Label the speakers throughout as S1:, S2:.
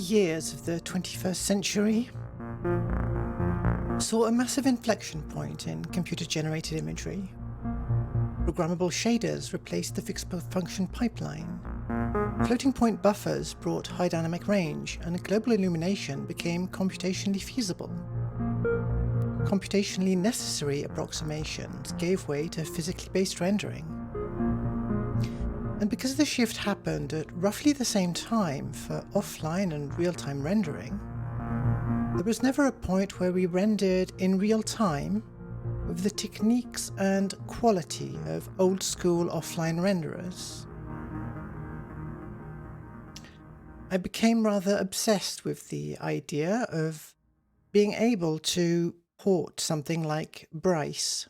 S1: years of the 21st century saw a massive inflection point in computer-generated imagery. Programmable shaders replaced the fixed function pipeline. Floating point buffers brought high dynamic range, and global illumination became computationally feasible. Computationally necessary approximations gave way to physically based rendering. And because the shift happened at roughly the same time for offline and real-time rendering, there was never a point where we rendered in real time with the techniques and quality of old-school offline renderers. I became rather obsessed with the idea of being able to port something like Bryce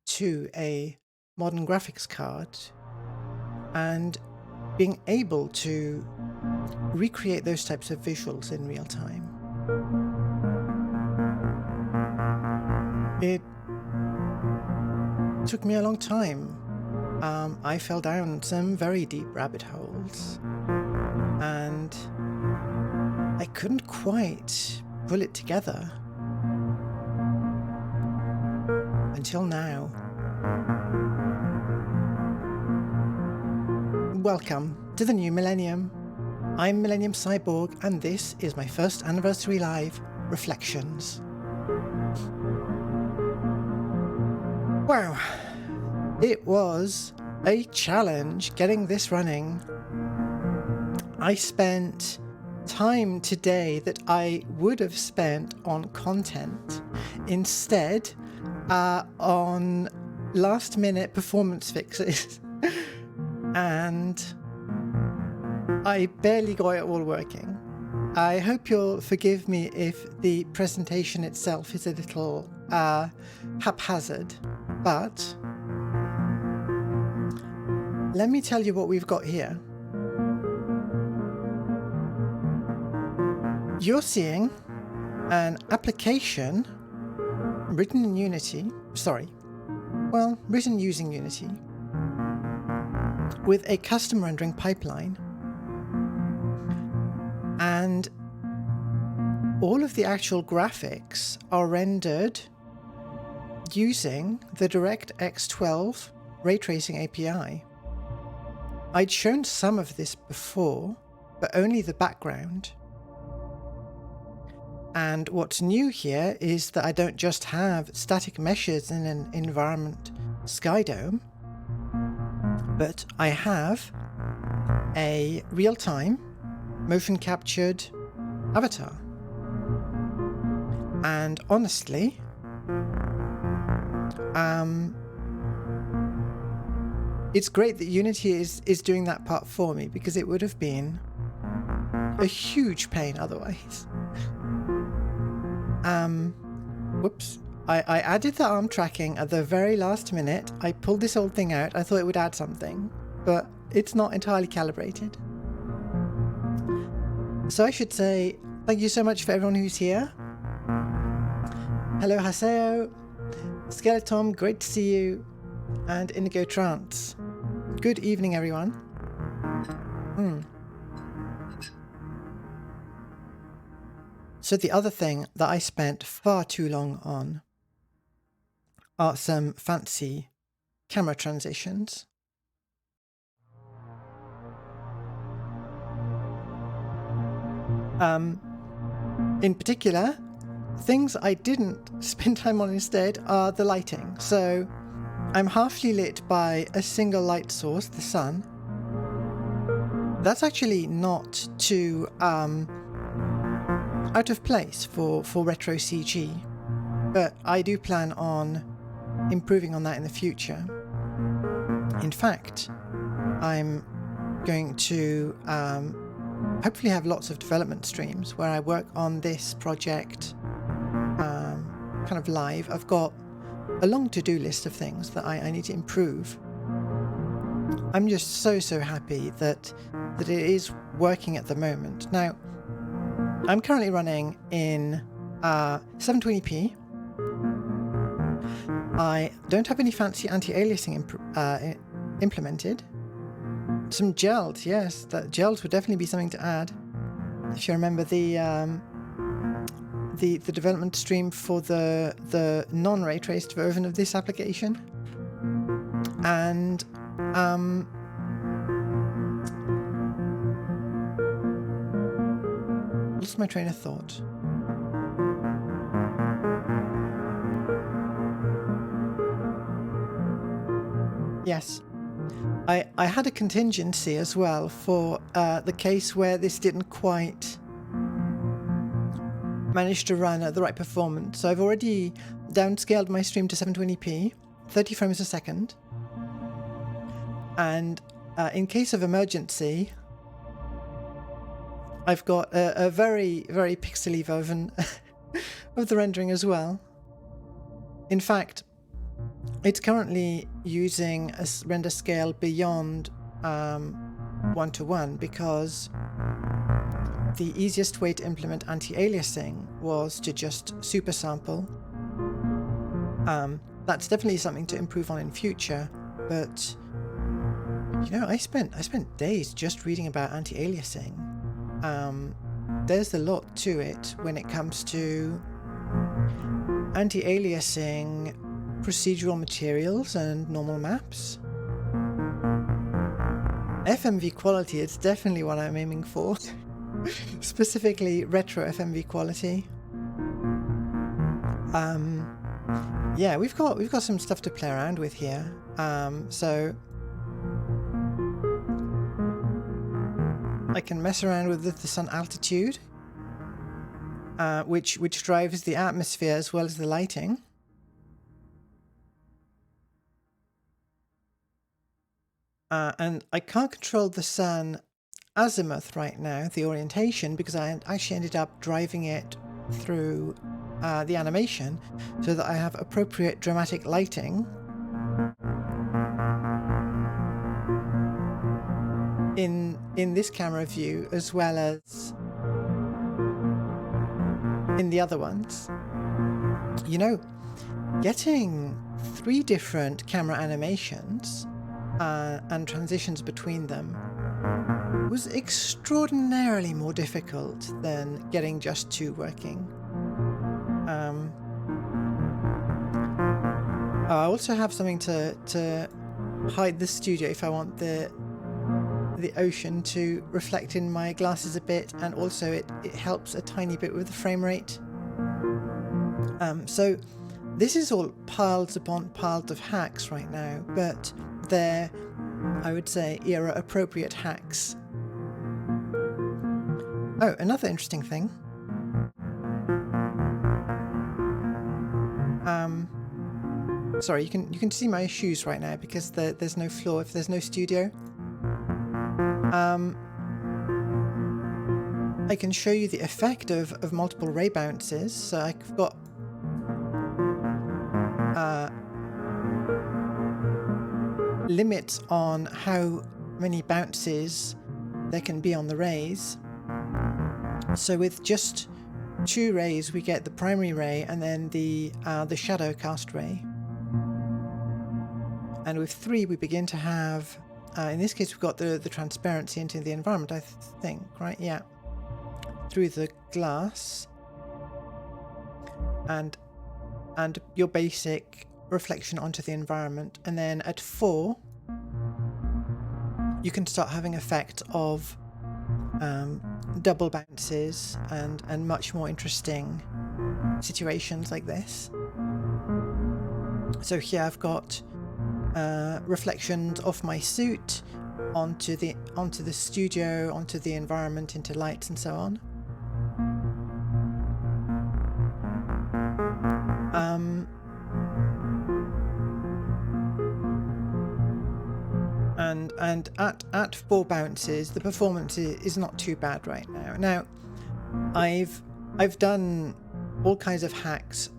S1: to a modern graphics card and being able to recreate those types of visuals in real time. It took me a long time. I fell down some very deep rabbit holes, and I couldn't quite pull it together until now. Welcome to the new millennium. I'm Millennium Cyborg, and this is my first anniversary live, Reflections. Wow, it was a challenge getting this running. I spent time today that I would have spent on content instead on last minute performance fixes and I barely got it all working. I hope you'll forgive me if the presentation itself is a little haphazard, but let me tell you what we've got here. You're seeing an application written in Unity, written using Unity, with a custom rendering pipeline, and all of the actual graphics are rendered using the DirectX 12 ray tracing API. I'd shown some of this before, but only the background. And what's new here is that I don't just have static meshes in an environment Skydome, but I have a real-time motion captured avatar. And honestly, it's great that Unity is doing that part for me, because it would have been a huge pain otherwise. Whoops. I added the arm tracking at the very last minute. I pulled this old thing out. I thought it would add something, but it's not entirely calibrated. So I should say thank you so much for everyone who's here. Hello Haseo, Skeleton, great to see you, and Indigo Trance. Good evening, everyone. So the other thing that I spent far too long on are some fancy camera transitions. In particular, things I didn't spend time on instead are the lighting. So I'm halfly lit by a single light source, the sun. That's actually not too out of place for retro CG, but I do plan on improving on that in the future. In fact, I'm going to hopefully have lots of development streams where I work on this project kind of live. I've got a long to-do list of things that I need to improve. I'm just so happy that it is working at the moment. Now, I'm currently running in 720p. I don't have any fancy anti-aliasing implemented. Some gels, yes, that gels would definitely be something to add. if you remember the development stream for the non-ray traced version of this application, and lost my train of thought. Yes, I had a contingency as well for the case where this didn't quite manage to run at the right performance. So I've already downscaled my stream to 720p, 30 frames a second, and in case of emergency, I've got a very, very pixely version of the rendering as well. In fact, it's currently using a render scale beyond 1:1 because the easiest way to implement anti-aliasing was to just super sample. That's definitely something to improve on in future, but you know, I spent days just reading about anti-aliasing. There's a lot to it when it comes to anti-aliasing procedural materials and normal maps. FMV quality is definitely what I'm aiming for. Specifically retro FMV quality. Yeah, we've got some stuff to play around with here. So I can mess around with the sun altitude, which drives the atmosphere as well as the lighting. And I can't control the sun azimuth right now, the orientation, because I actually ended up driving it through the animation so that I have appropriate dramatic lighting in this camera view as well as in the other ones. You know, getting 3 different camera animations and transitions between them was extraordinarily more difficult than getting just 2 working. I also have something to hide the studio if I want the ocean to reflect in my glasses a bit, and also it helps a tiny bit with the frame rate. So this is all piles upon piles of hacks right now, but they're, I would say, era appropriate hacks. Oh, another interesting thing. Sorry, you can see my shoes right now because there's no floor if there's no studio. I can show you the effect of multiple ray bounces. So I've got limits on how many bounces there can be on the rays. So with just 2 rays we get the primary ray and then the shadow cast ray, and with 3 we begin to have in this case we've got the transparency into the environment, I think, right? Yeah, through the glass and your basic reflection onto the environment. And then at 4 you can start having effect of double bounces and much more interesting situations like this. So here I've got reflections off my suit onto the studio, onto the environment, into lights and so on. And at 4 bounces, the performance is not too bad right now. Now, I've done all kinds of hacks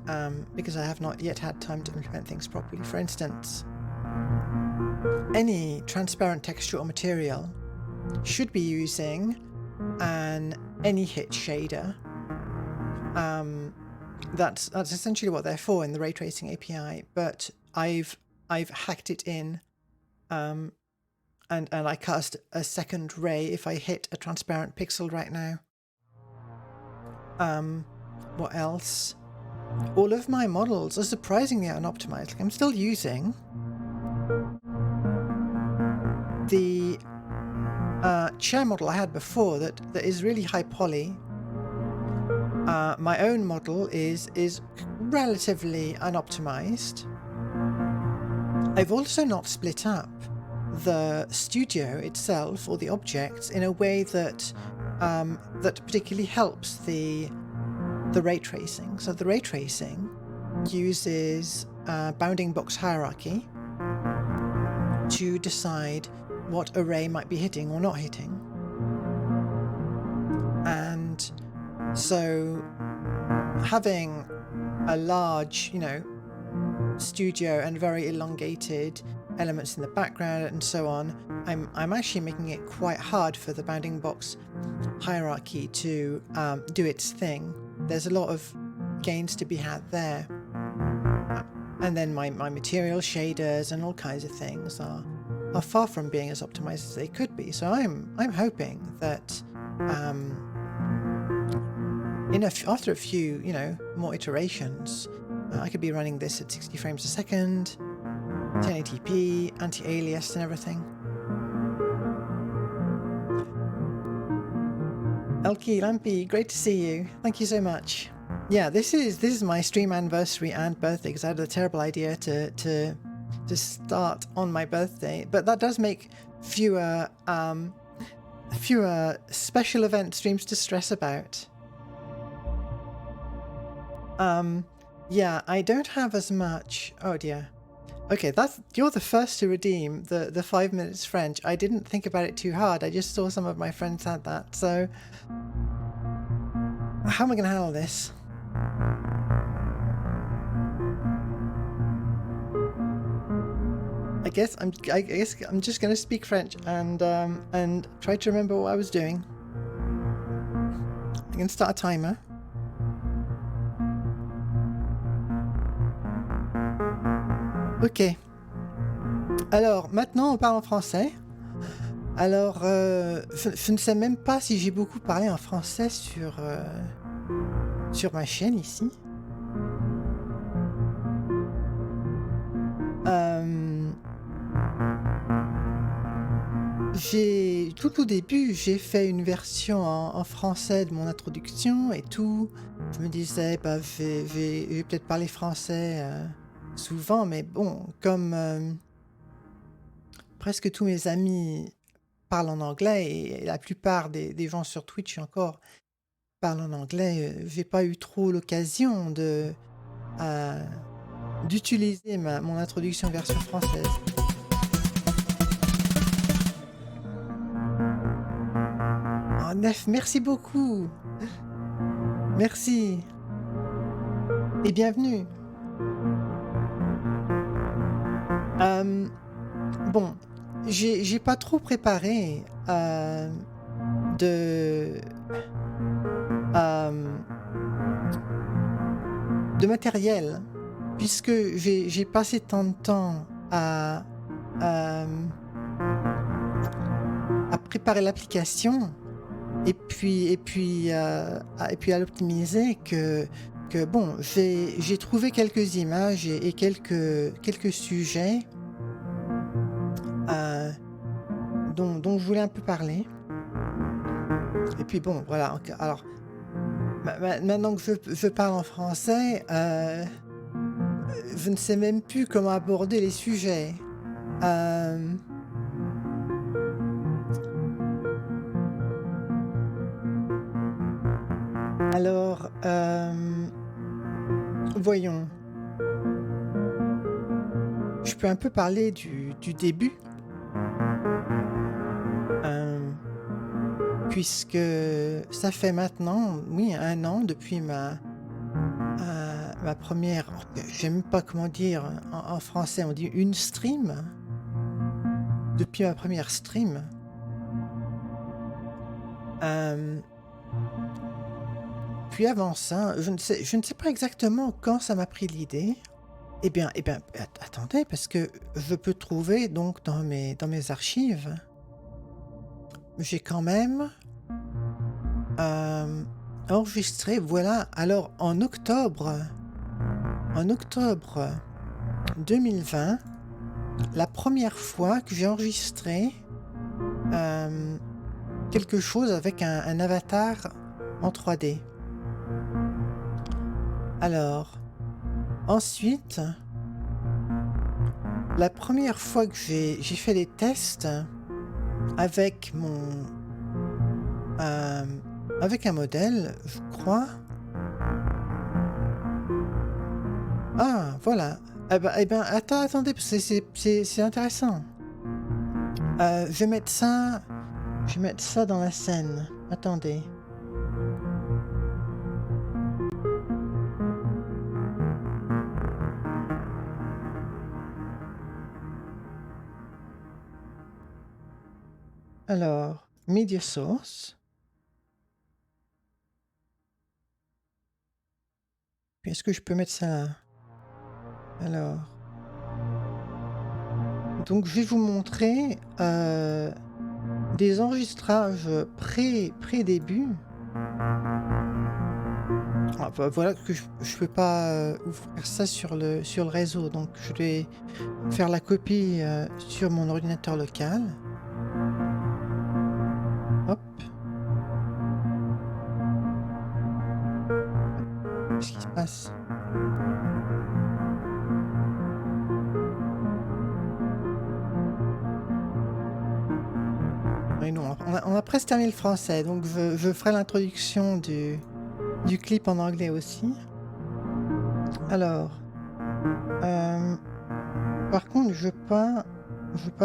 S1: because I have not yet had time to implement things properly. For instance, any transparent textural material should be using an AnyHit shader. That's essentially what they're for in the ray tracing API. But I've hacked it in, and I cast a second ray if I hit a transparent pixel right now. What else? All of my models are surprisingly unoptimized. Like, I'm still using the chair model I had before that is really high poly. My own model is relatively unoptimized. I've also not split up the studio itself or the objects in a way that that particularly helps the ray tracing. So the ray tracing uses bounding box hierarchy to decide what array might be hitting or not hitting. And so having a large, studio and very elongated elements in the background and so on, I'm actually making it quite hard for the bounding box hierarchy to do its thing. There's a lot of gains to be had there. And then my material shaders and all kinds of things are far from being as optimized as they could be. So I'm hoping that after a few, more iterations, I could be running this at 60 frames a second, 1080p, anti-alias and everything. Elky Lampy, great to see you. Thank you so much. Yeah, this is my stream anniversary and birthday, because I had a terrible idea to start on my birthday, but that does make fewer special event streams to stress about. Yeah, I don't have as much. Oh dear. Okay, you're the first to redeem the 5 minutes French. I didn't think about it too hard. I just saw some of my friends had that. So how am I going to handle this? I guess I'm just going to speak French and try to remember what I was doing. I'm going to start a timer. Ok. Alors, maintenant, on parle en français. Alors, je ne sais même pas si j'ai beaucoup parlé en français sur ma chaîne ici. Tout au début, j'ai fait une version en français de mon introduction et tout. Je me disais, je vais peut-être parler français souvent, mais bon, comme presque tous mes amis parlent en anglais et la plupart des gens sur Twitch encore parlent en anglais, j'ai pas eu trop l'occasion d'utiliser mon introduction version française. Oh, Nef, merci beaucoup. Merci. Et bienvenue. Bon, j'ai pas trop préparé de matériel, puisque j'ai passé tant de temps à préparer l'application et puis à l'optimiser que bon, j'ai trouvé quelques images et quelques sujets dont je voulais un peu parler. Et puis bon, voilà. Alors, maintenant que je parle en français, je ne sais même plus comment aborder les sujets. Alors, voyons. Je peux un peu parler du début. Puisque ça fait maintenant, oui, 1 an depuis ma première... Je sais même pas comment dire en français, on dit une stream. Depuis ma première stream. Puis avant ça, je ne sais pas exactement quand ça m'a pris l'idée. Eh bien, attendez, parce que je peux trouver donc dans mes j'ai quand même enregistré, voilà. Alors, en octobre 2020, la première fois que j'ai enregistré quelque chose avec un avatar en 3D. Alors, ensuite, la première fois que j'ai fait des tests avec avec un modèle, je crois. Ah, voilà. Eh ben, attendez, parce que c'est intéressant. Je vais mettre ça dans la scène. Attendez. Alors, Media Source. Puis est-ce que je peux mettre ça là? Alors. Donc je vais vous montrer des enregistrages pré-début. Ah, bah, voilà que je peux pas ouvrir ça sur le réseau, donc je vais faire la copie sur mon ordinateur local. Hop. Qu'est-ce qui se passe? Oui, non, on a presque terminé le français, donc je ferai l'introduction du clip en anglais aussi. Alors, par contre, je veux pas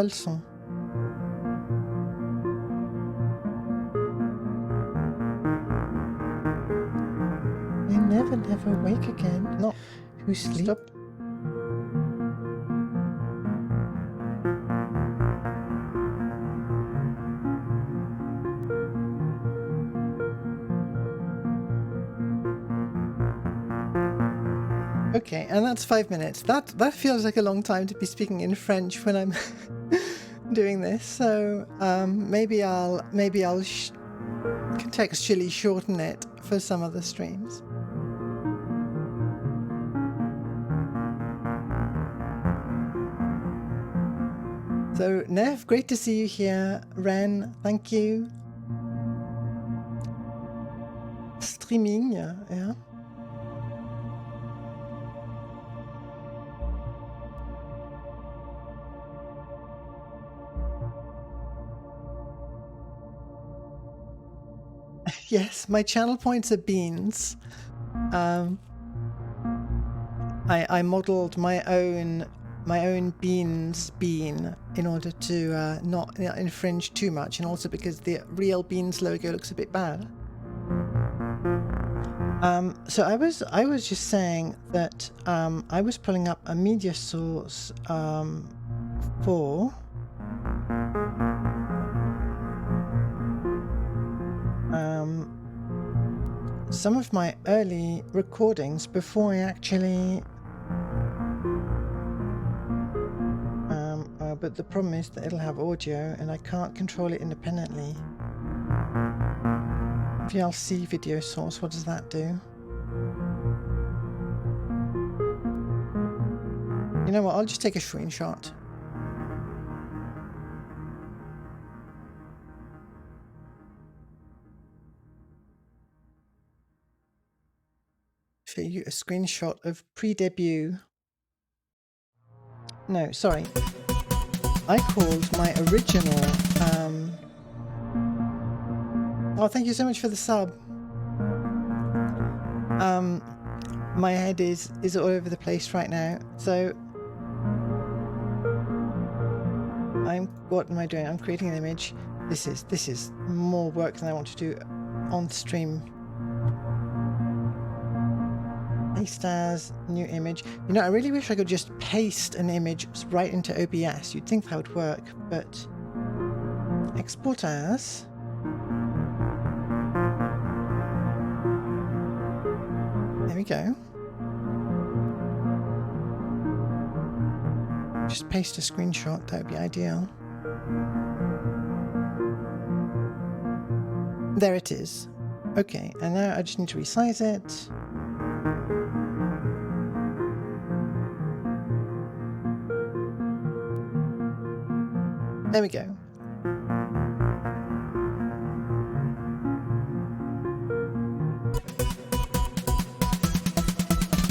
S1: le son. I never wake again. Non,
S2: Who sleep?
S1: stop. Okay, and that's 5 minutes. That feels like a long time to be speaking in French when I'm doing this. So maybe I'll contextually shorten it for some other streams. So Nev, great to see you here. Ren, thank you. Streaming, yeah. Yes, my channel points are beans. I modeled my own beans bean in order to not infringe too much, and also because the real beans logo looks a bit bad. So I was just saying that I was pulling up a media source for some of my early recordings before I actually but the problem is that it'll have audio and I can't control it independently. VLC video source, what does that do? You know what, I'll just take a screenshot. Show you a screenshot of pre-debut. No, sorry. I called my original oh, thank you so much for the sub. My head is all over the place right now. So what am I doing? I'm creating an image. This is more work than I want to do on stream. Paste as new image. You know, I really wish I could just paste an image right into OBS. You'd think that would work, but export as. There we go. Just paste a screenshot, that would be ideal. There it is. Okay, and now I just need to resize it. There we go.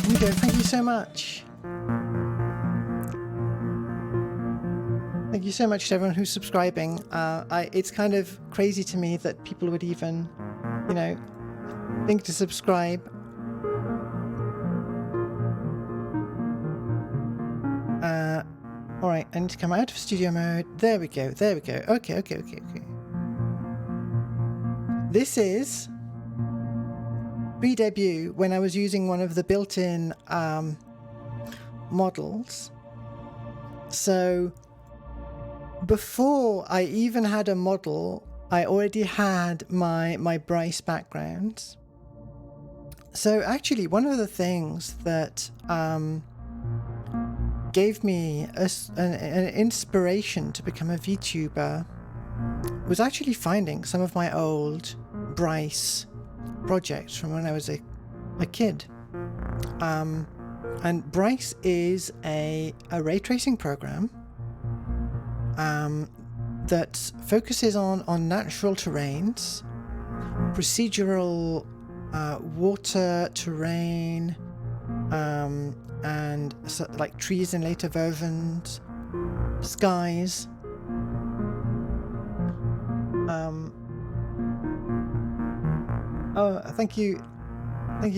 S1: There we go. Thank you so much. Thank you so much to everyone who's subscribing. It's kind of crazy to me that people would even, you know, think to subscribe. All right, I need to come out of studio mode. There we go. There we go. Okay. This is pre-debut when I was using one of the built-in models. So before I even had a model, I already had my Bryce backgrounds. So actually, one of the things that gave me an inspiration to become a VTuber was actually finding some of my old Bryce projects from when I was a kid. And Bryce is a ray tracing program that focuses on natural terrains, procedural water, terrain, and so, like trees in later versions, skies. Oh, thank you,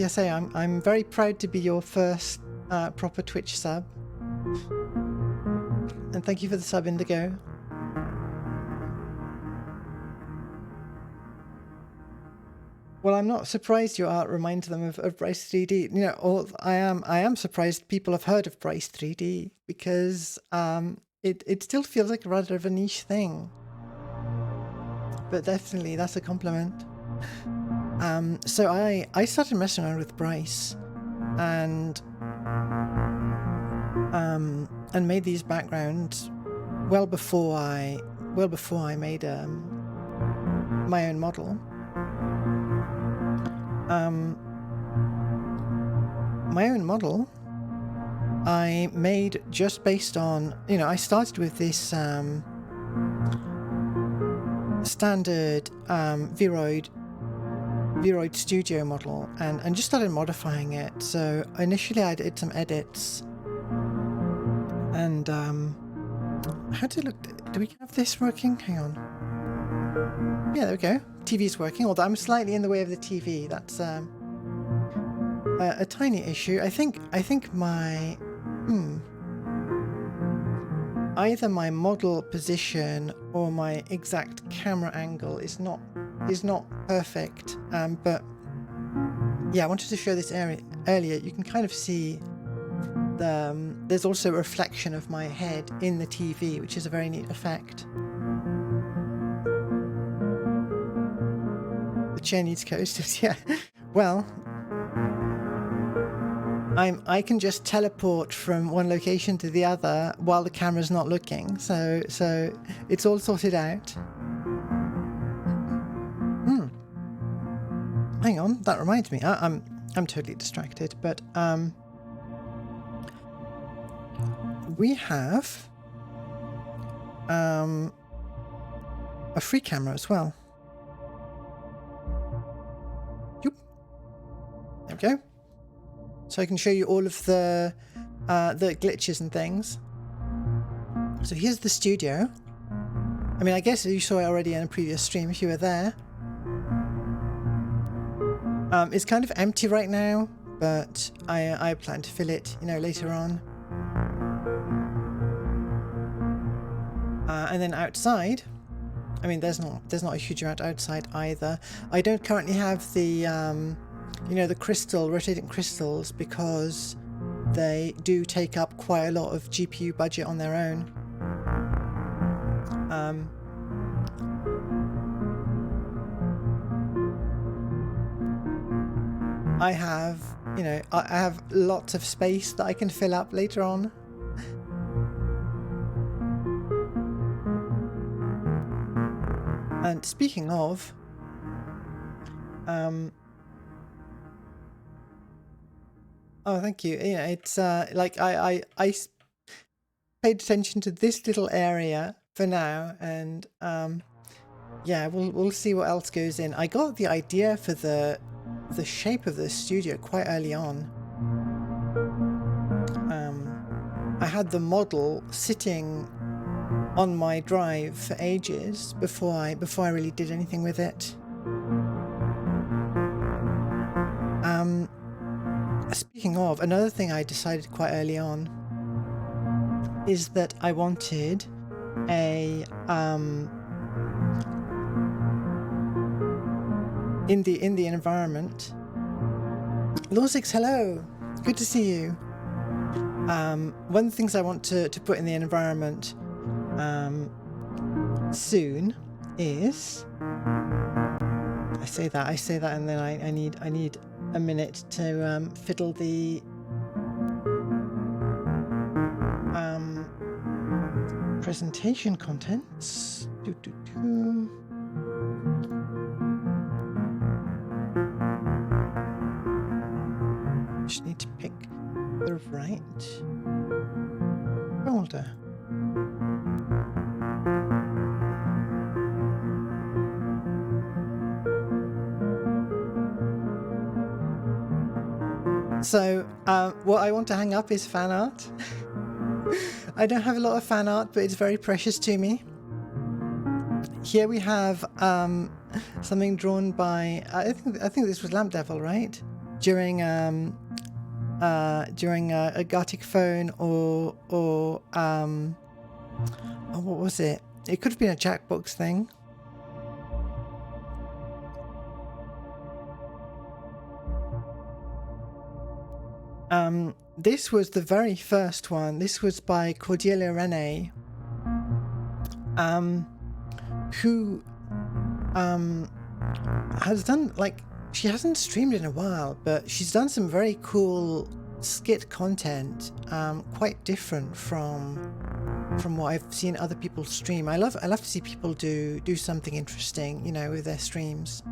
S1: SA. I'm very proud to be your first proper Twitch sub, and thank you for the sub, Indigo. Well, I'm not surprised your art reminds them of Bryce 3D. You know, I am surprised people have heard of Bryce 3D because it still feels like rather of a niche thing. But definitely, that's a compliment. So I started messing around with Bryce, and made these backgrounds well before I made my own model. My own model I made just based on, you know, I started with this standard Vroid Studio model and just started modifying it. So initially I did some edits, and how does it look? Do we have this working? Hang on. Yeah, there we go. TV's working, although I'm slightly in the way of the TV. That's a tiny issue. I think my either my model position or my exact camera angle is not perfect. But yeah, I wanted to show this area earlier. You can kind of see there's also a reflection of my head in the TV, which is a very neat effect. The chair needs coasters. Yeah. Well, I can just teleport from one location to the other while the camera's not looking. So it's all sorted out. Hang on, that reminds me. I'm totally distracted, but we have a free camera as well. There we go. So I can show you all of the glitches and things. So here's the studio. I mean, I guess you saw it already in a previous stream if you were there. It's kind of empty right now, but I plan to fill it, you know, later on. And then outside, I mean, there's not a huge amount outside either. I don't currently have the you know, the rotating crystals, because they do take up quite a lot of GPU budget on their own. I have lots of space that I can fill up later on. And speaking of, Oh, thank you. Yeah, it's like I paid attention to this little area for now, and yeah, we'll see what else goes in. I got the idea for the shape of the studio quite early on. I had the model sitting on my drive for ages before I really did anything with it. Speaking of, another thing I decided quite early on is that I wanted a in the environment. Lawsix, hello, good to see you. One of the things I want to put in the environment soon is, I say that, and then I need a minute to fiddle the presentation contents. Just need to pick the right folder. So what I want to hang up is fan art. I don't have a lot of fan art, but it's very precious to me. Here we have something drawn by I think this was Lamp Devil, right? During a Gartic phone or oh, what was it? It could have been a Jackbox thing. This was the very first one. This was by Cordelia Renee, who has done, like, she hasn't streamed in a while, but she's done some very cool skit content, quite different from what I've seen other people stream. I love to see people do something interesting, you know, with their streams.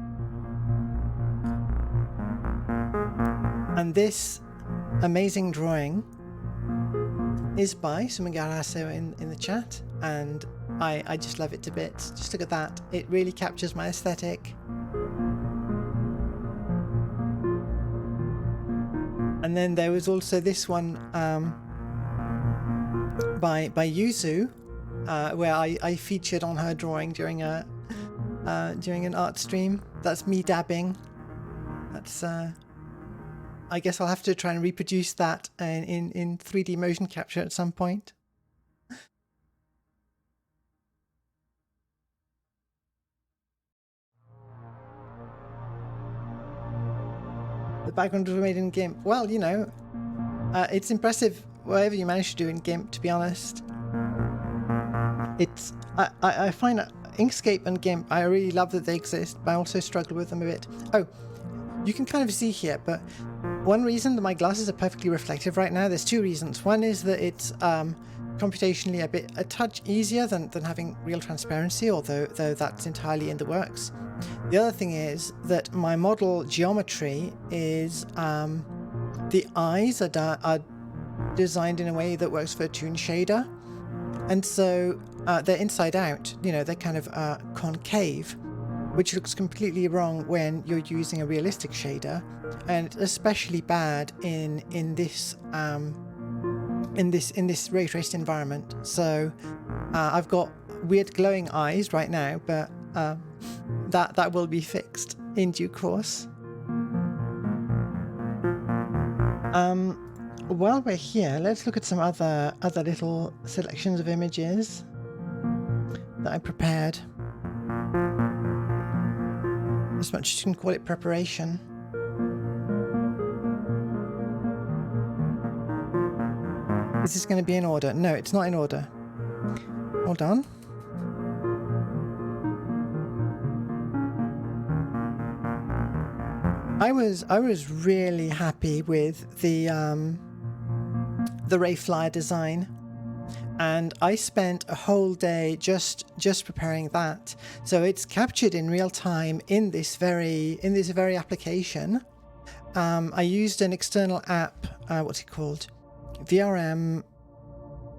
S1: And this amazing drawing is by Sumigaraso in the chat, and I just love it to bits. Just look at that. It really captures my aesthetic. And then there was also this one by Yuzu, where I featured on her drawing during an art stream. That's me dabbing. That's I guess I'll have to try and reproduce that in 3D motion capture at some point. The background was made in GIMP. Well, you know, it's impressive whatever you manage to do in GIMP, to be honest. It's I find Inkscape and GIMP, I really love that they exist, but I also struggle with them a bit. Oh, you can kind of see here, but one reason that my glasses are perfectly reflective right now, there's two reasons. One is that it's computationally a touch easier than having real transparency, though that's entirely in the works. The other thing is that my model geometry is the eyes are designed in a way that works for a toon shader, and so they're inside out, you know, they're kind of concave, which looks completely wrong when you're using a realistic shader, and it's especially bad in this ray traced environment. So I've got weird glowing eyes right now, but that will be fixed in due course. While we're here, let's look at some other little selections of images that I prepared. As much as you can call it preparation. Is this going to be in order? No, it's not in order. Hold on. I was really happy with the Ray Flyer design. and I spent a whole day just preparing that. So it's captured in real time in this very application. I used an external app, what's it called? VRM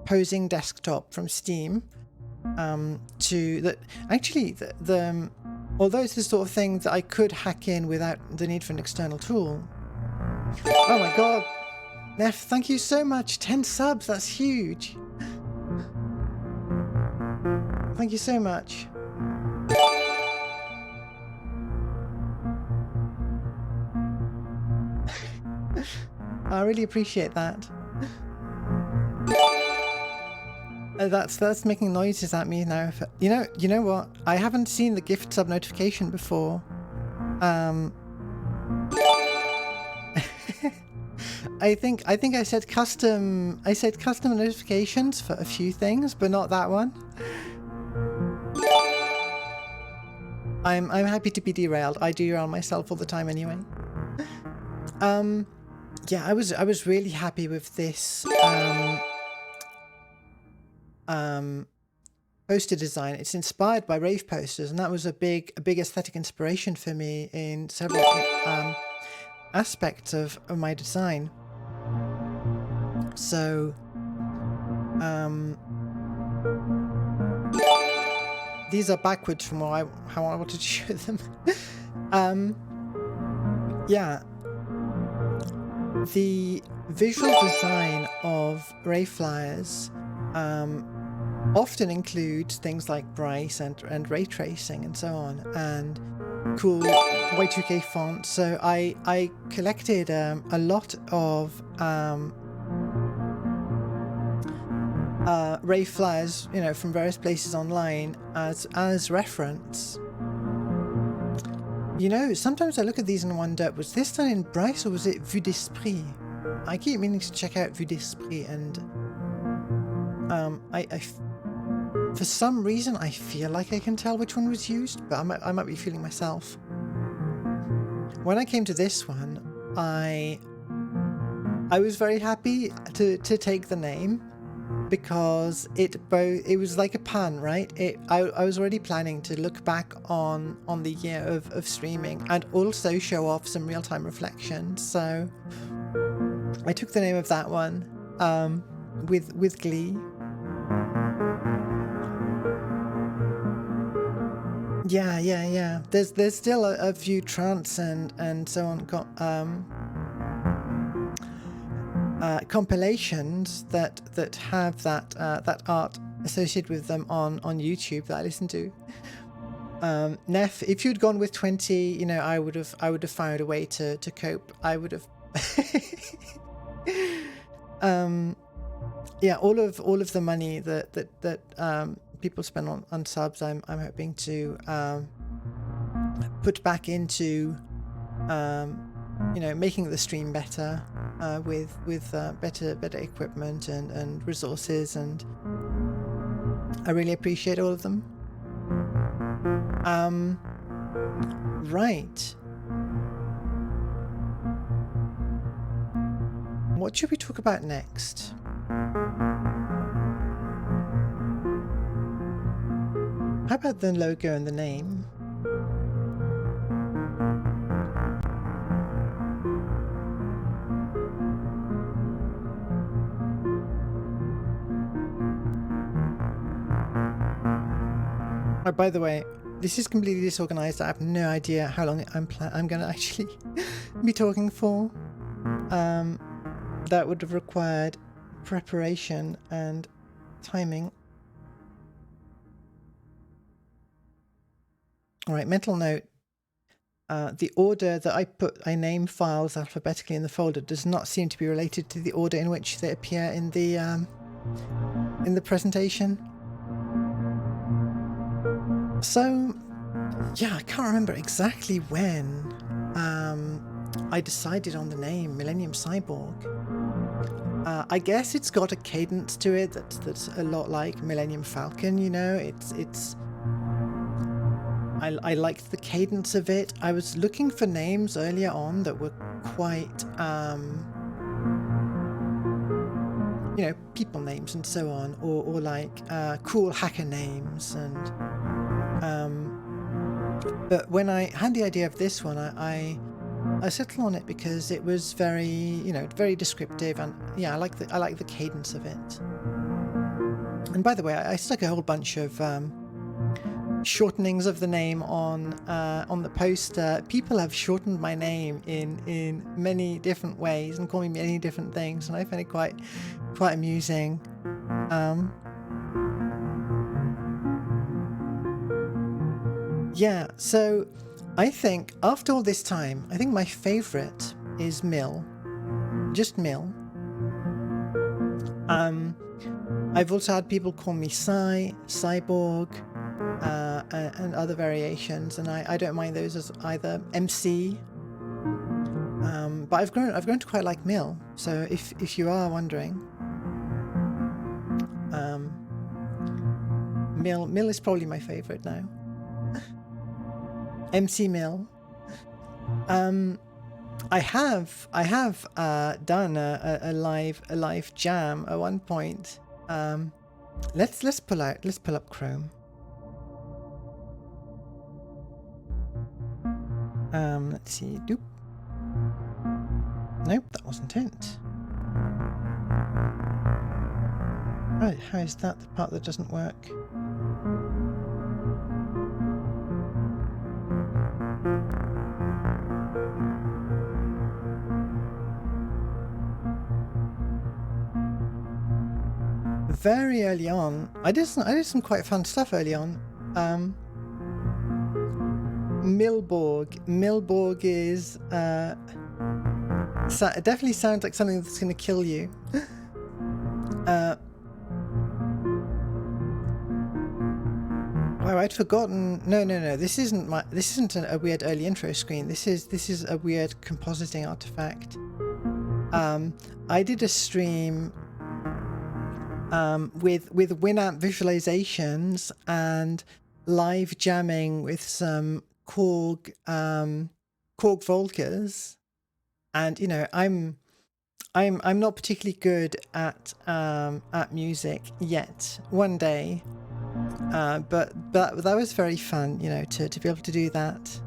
S1: Posing Desktop from Steam. To that actually the although it's the sort of thing that I could hack in without the need for an external tool. Oh my god, Neff, thank you so much. 10 subs, that's huge. Thank you so much. I really appreciate that. That's making noises at me now. You know what? I haven't seen the gift sub notification before. I think I said custom notifications for a few things, but not that one. I'm happy to be derailed. I derail myself all the time anyway. Yeah, I was really happy with this poster design. It's inspired by rave posters, and that was a big aesthetic inspiration for me in several aspects of my design. So these are backwards from how I wanted to show them. Yeah, the visual design of rave flyers often includes things like Bryce and ray tracing and so on, and cool Y2K fonts. So I collected a lot of rave flyers, you know, from various places online as reference. You know, sometimes I look at these and wonder, was this done in Bryce or was it Vue d'Esprit? I keep meaning to check out Vue d'Esprit, and for some reason I feel like I can tell which one was used, but I might be fooling myself. When I came to this one, I was very happy to take the name, because it was like a pun, right? I was already planning to look back on the year of streaming and also show off some real-time reflections. So I took the name of that one with glee. Yeah. There's still a few trance and so on compilations that have that art associated with them on YouTube that I listen to. Neff, if you'd gone with 20, you know, I would have found a way to cope. I would have yeah, all of the money that people spend on subs, I'm hoping to put back into you know, making the stream better with better equipment and resources, and I really appreciate all of them. Right. What should we talk about next? How about the logo and the name? Oh, by the way, this is completely disorganized. I have no idea how long I'm going to actually be talking for. That would have required preparation and timing. All right, mental note. The order that I name files alphabetically in the folder does not seem to be related to the order in which they appear in the presentation. So, yeah, I can't remember exactly when I decided on the name Millennium Cyborg. I guess it's got a cadence to it that's a lot like Millennium Falcon, you know. I liked the cadence of it. I was looking for names earlier on that were quite you know, people names and so on, or like cool hacker names. And but when I had the idea of this one, I settled on it because it was very, you know, very descriptive, and yeah, I like the cadence of it. And by the way, I stuck a whole bunch of shortenings of the name on the poster. People have shortened my name in many different ways and call me many different things, and I find it quite amusing. Yeah, so I think after all this time, I think my favorite is Mill, just Mill. I've also had people call me Cyborg, and other variations, and I don't mind those as either MC. But I've grown to quite like Mill. So if you are wondering, Mill is probably my favorite now. MC Mill. I have done a live jam at one point. Let's pull up Chrome. Let's see. Doop. Nope, that wasn't it. Right, how is that the part that doesn't work? Very early on, I did some quite fun stuff early on. Milborg is it definitely sounds like something that's going to kill you. Oh, I'd forgotten. No. This isn't a weird early intro screen. This is a weird compositing artifact. I did a stream with Winamp visualizations and live jamming with some Korg Volkers, and you know, I'm not particularly good at music yet. One day, but that was very fun, you know, to be able to do that.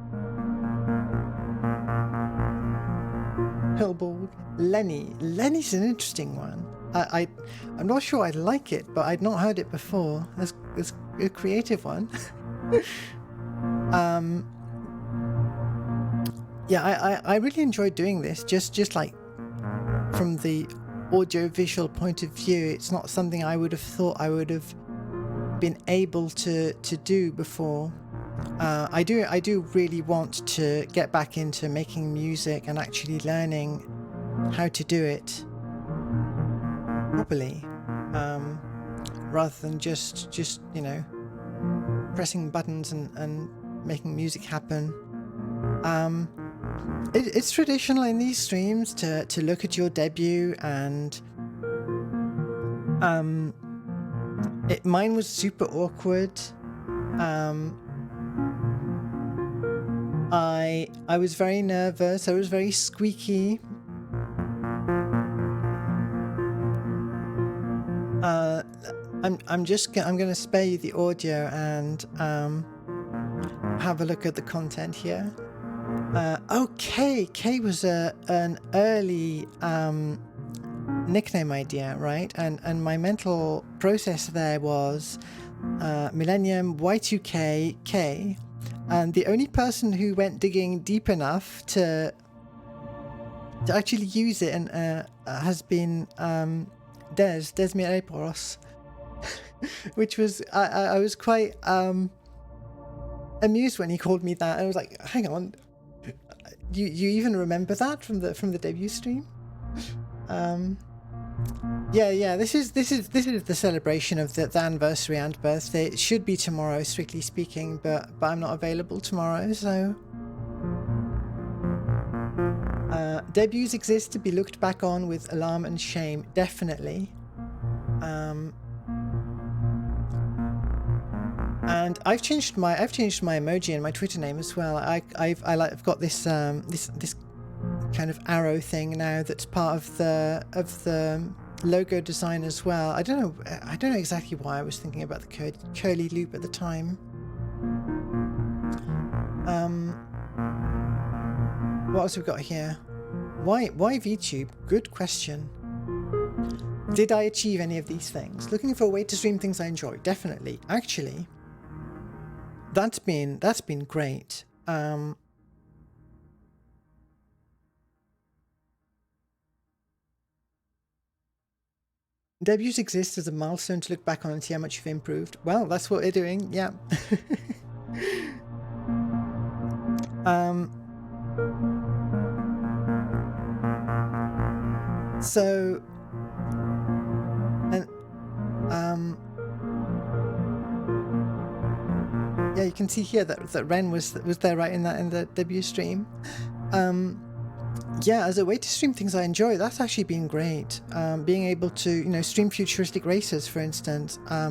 S1: Hillborg, Lenny's an interesting one. I'm not sure I like it, but I'd not heard it before. It's a creative one. Yeah, I really enjoyed doing this. Just like from the audio-visual point of view, it's not something I would have thought I would have been able to do before. I do really want to get back into making music and actually learning how to do it properly, rather than just you know, pressing buttons and making music happen. It's traditional in these streams to look at your debut, and mine was super awkward. I was very nervous. I was very squeaky. I'm going to spare you the audio and have a look at the content here. K was an early nickname idea, right? And my mental process there was Millennium Y2K K, and the only person who went digging deep enough to actually use it and has been Desmireporos, which was I was quite amused when he called me that. I was like, hang on, you even remember that from the debut stream? Yeah. This is the celebration of the anniversary and birthday. It should be tomorrow, strictly speaking, but I'm not available tomorrow, so. Debuts exist to be looked back on with alarm and shame, definitely. And I've changed my emoji and my Twitter name as well. I've got this this kind of arrow thing now that's part of the logo design as well. I don't know exactly why I was thinking about the curly loop at the time. What else have we got here? Why VTube? Good question. Did I achieve any of these things? Looking for a way to stream things I enjoy. Definitely. Actually, that's been great. Debuts exist as a milestone to look back on and see how much you've improved. Well, that's what we're doing. Yeah. So, and yeah, you can see here that Ren was there right in the debut stream. Yeah, as a way to stream things I enjoy, that's actually been great. Being able to stream futuristic races, for instance, a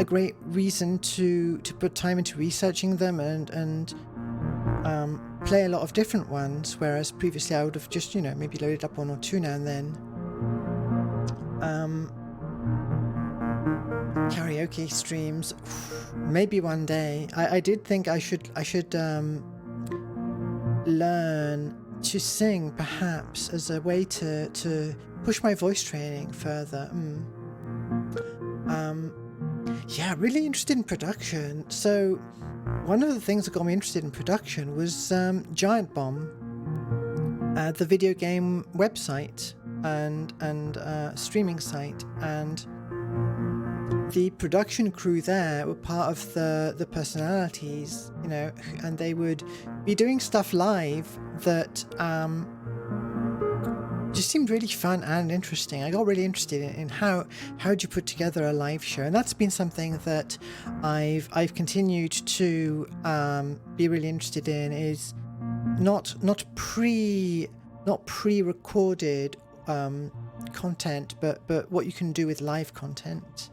S1: great reason to put time into researching them and play a lot of different ones, whereas previously I would have just maybe loaded up one or two now and then. Karaoke streams, maybe one day. I did think I should learn to sing, perhaps, as a way to push my voice training further. Yeah, really interested in production. So one of the things that got me interested in production was Giant Bomb, the video game website and streaming site, and the production crew there were part of the personalities, and they would be doing stuff live that just seemed really fun and interesting. I got really interested in how do you put together a live show, and that's been something that I've continued to be really interested in. Is not pre-recorded content, but what you can do with live content.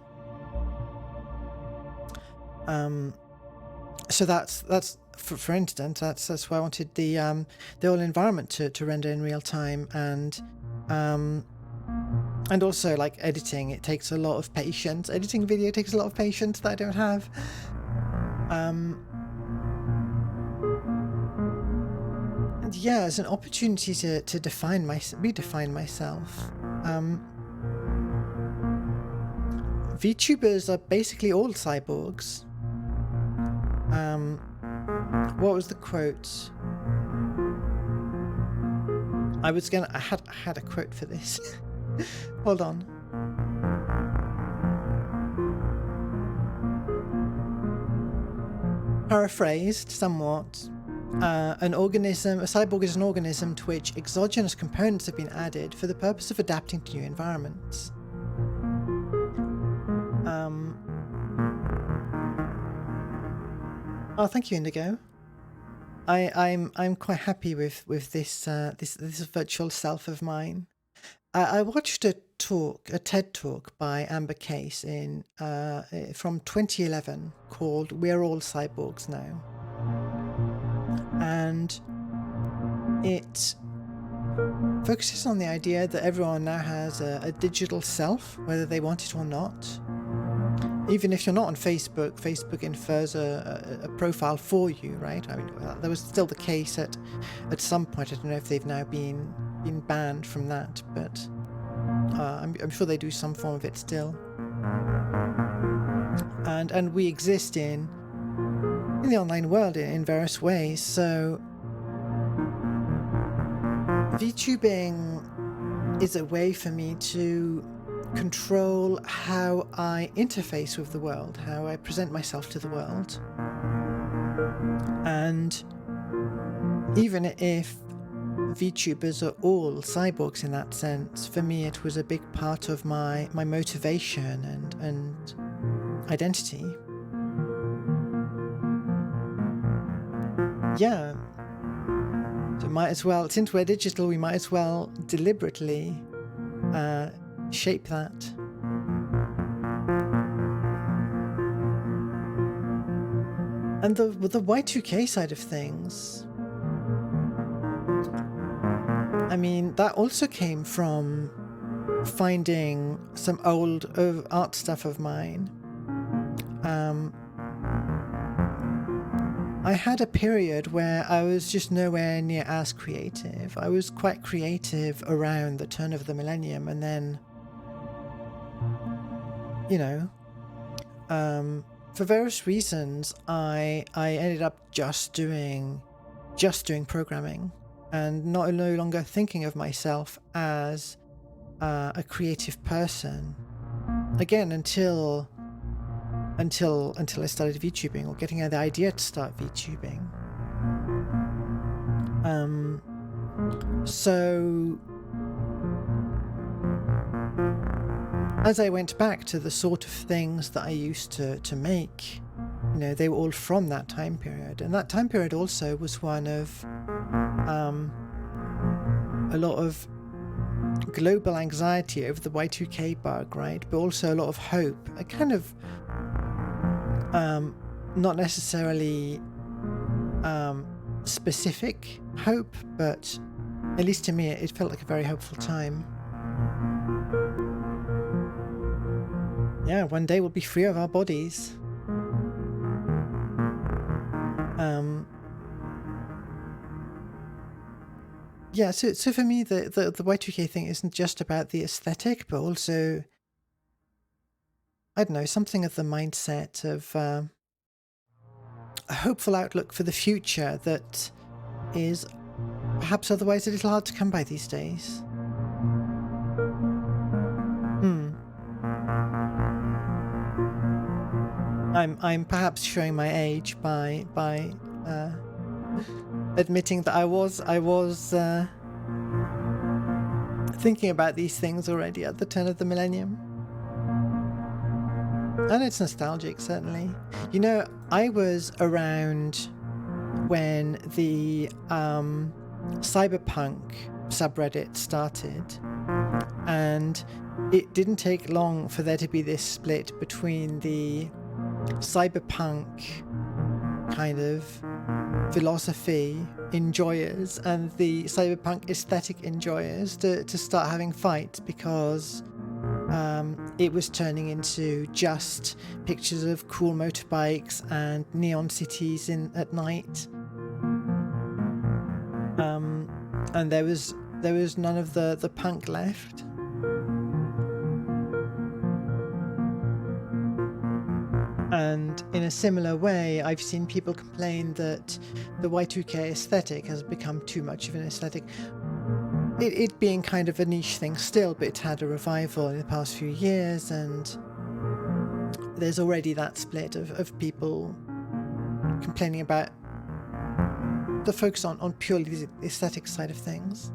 S1: So that's for instance, that's why I wanted the whole environment to render in real time, and also like editing. It takes a lot of patience. Editing video takes a lot of patience that I don't have. And yeah, it's an opportunity to redefine myself. VTubers are basically all cyborgs. What was the quote? I had a quote for this. Hold on. Paraphrased somewhat. A cyborg is an organism to which exogenous components have been added for the purpose of adapting to new environments. Oh, thank you, Indigo. I'm quite happy with this virtual self of mine. I watched a TED talk by Amber Case from 2011 called "We're All Cyborgs Now," and it focuses on the idea that everyone now has a digital self, whether they want it or not. Even if you're not on Facebook, Facebook infers a profile for you, right? I mean, that was still the case at some point. I don't know if they've now been banned from that, but I'm sure they do some form of it still. And we exist in the online world in various ways. So VTubing is a way for me to control how I interface with the world, how I present myself to the world. And even if VTubers are all cyborgs in that sense, for me it was a big part of my motivation and identity. Yeah. So might as well, since we're digital, we might as well deliberately shape that. And the Y2K side of things, I mean, that also came from finding some old art stuff of mine. I had a period where I was just nowhere near as creative. I was quite creative around the turn of the millennium, and then, you know, for various reasons, I ended up just doing programming, and no longer thinking of myself as a creative person. Again, until I started VTubing, or getting the idea to start VTubing. So as I went back to the sort of things that I used to make, you know, they were all from that time period. And that time period also was one of a lot of global anxiety over the Y2K bug, right? But also a lot of hope. A kind of not necessarily specific hope, but at least to me it felt like a very hopeful time. Yeah, one day we'll be free of our bodies. Yeah, so for me the Y2K thing isn't just about the aesthetic, but also, I don't know, something of the mindset of a hopeful outlook for the future that is perhaps otherwise a little hard to come by these days. I'm perhaps showing my age by admitting that I was thinking about these things already at the turn of the millennium. And it's nostalgic, certainly. You know, I was around when the cyberpunk subreddit started, and it didn't take long for there to be this split between the cyberpunk kind of philosophy enjoyers and the cyberpunk aesthetic enjoyers to start having fights, because it was turning into just pictures of cool motorbikes and neon cities at night, and there was none of the punk left. And in a similar way, I've seen people complain that the Y2K aesthetic has become too much of an aesthetic. It being kind of a niche thing still, but it's had a revival in the past few years, and there's already that split of people complaining about the focus on purely the aesthetic side of things.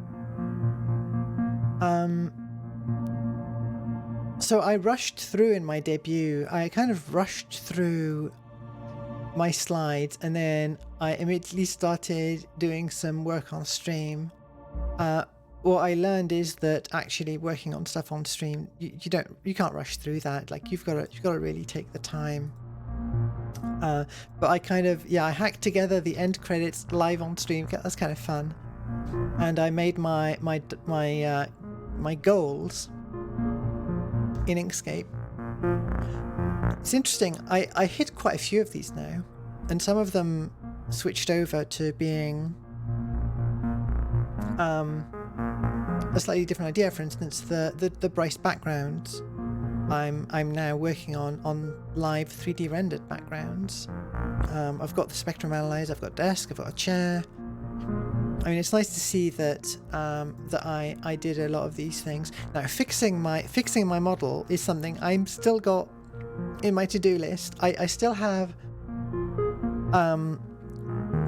S1: So I rushed through in my debut. I kind of rushed through my slides, and then I immediately started doing some work on stream. What I learned is that actually working on stuff on stream, you can't rush through that. Like, you've got to really take the time. But I kind of, I hacked together the end credits live on stream. That's kind of fun. And I made my goals in Inkscape. It's interesting. I hit quite a few of these now, and some of them switched over to being a slightly different idea. For instance, the Bryce backgrounds. I'm now working on live 3D rendered backgrounds. I've got the spectrum analyzer, I've got a desk, I've got a chair. I mean, it's nice to see that that I did a lot of these things. Now, fixing my model is something I'm still got in my to-do list. I still have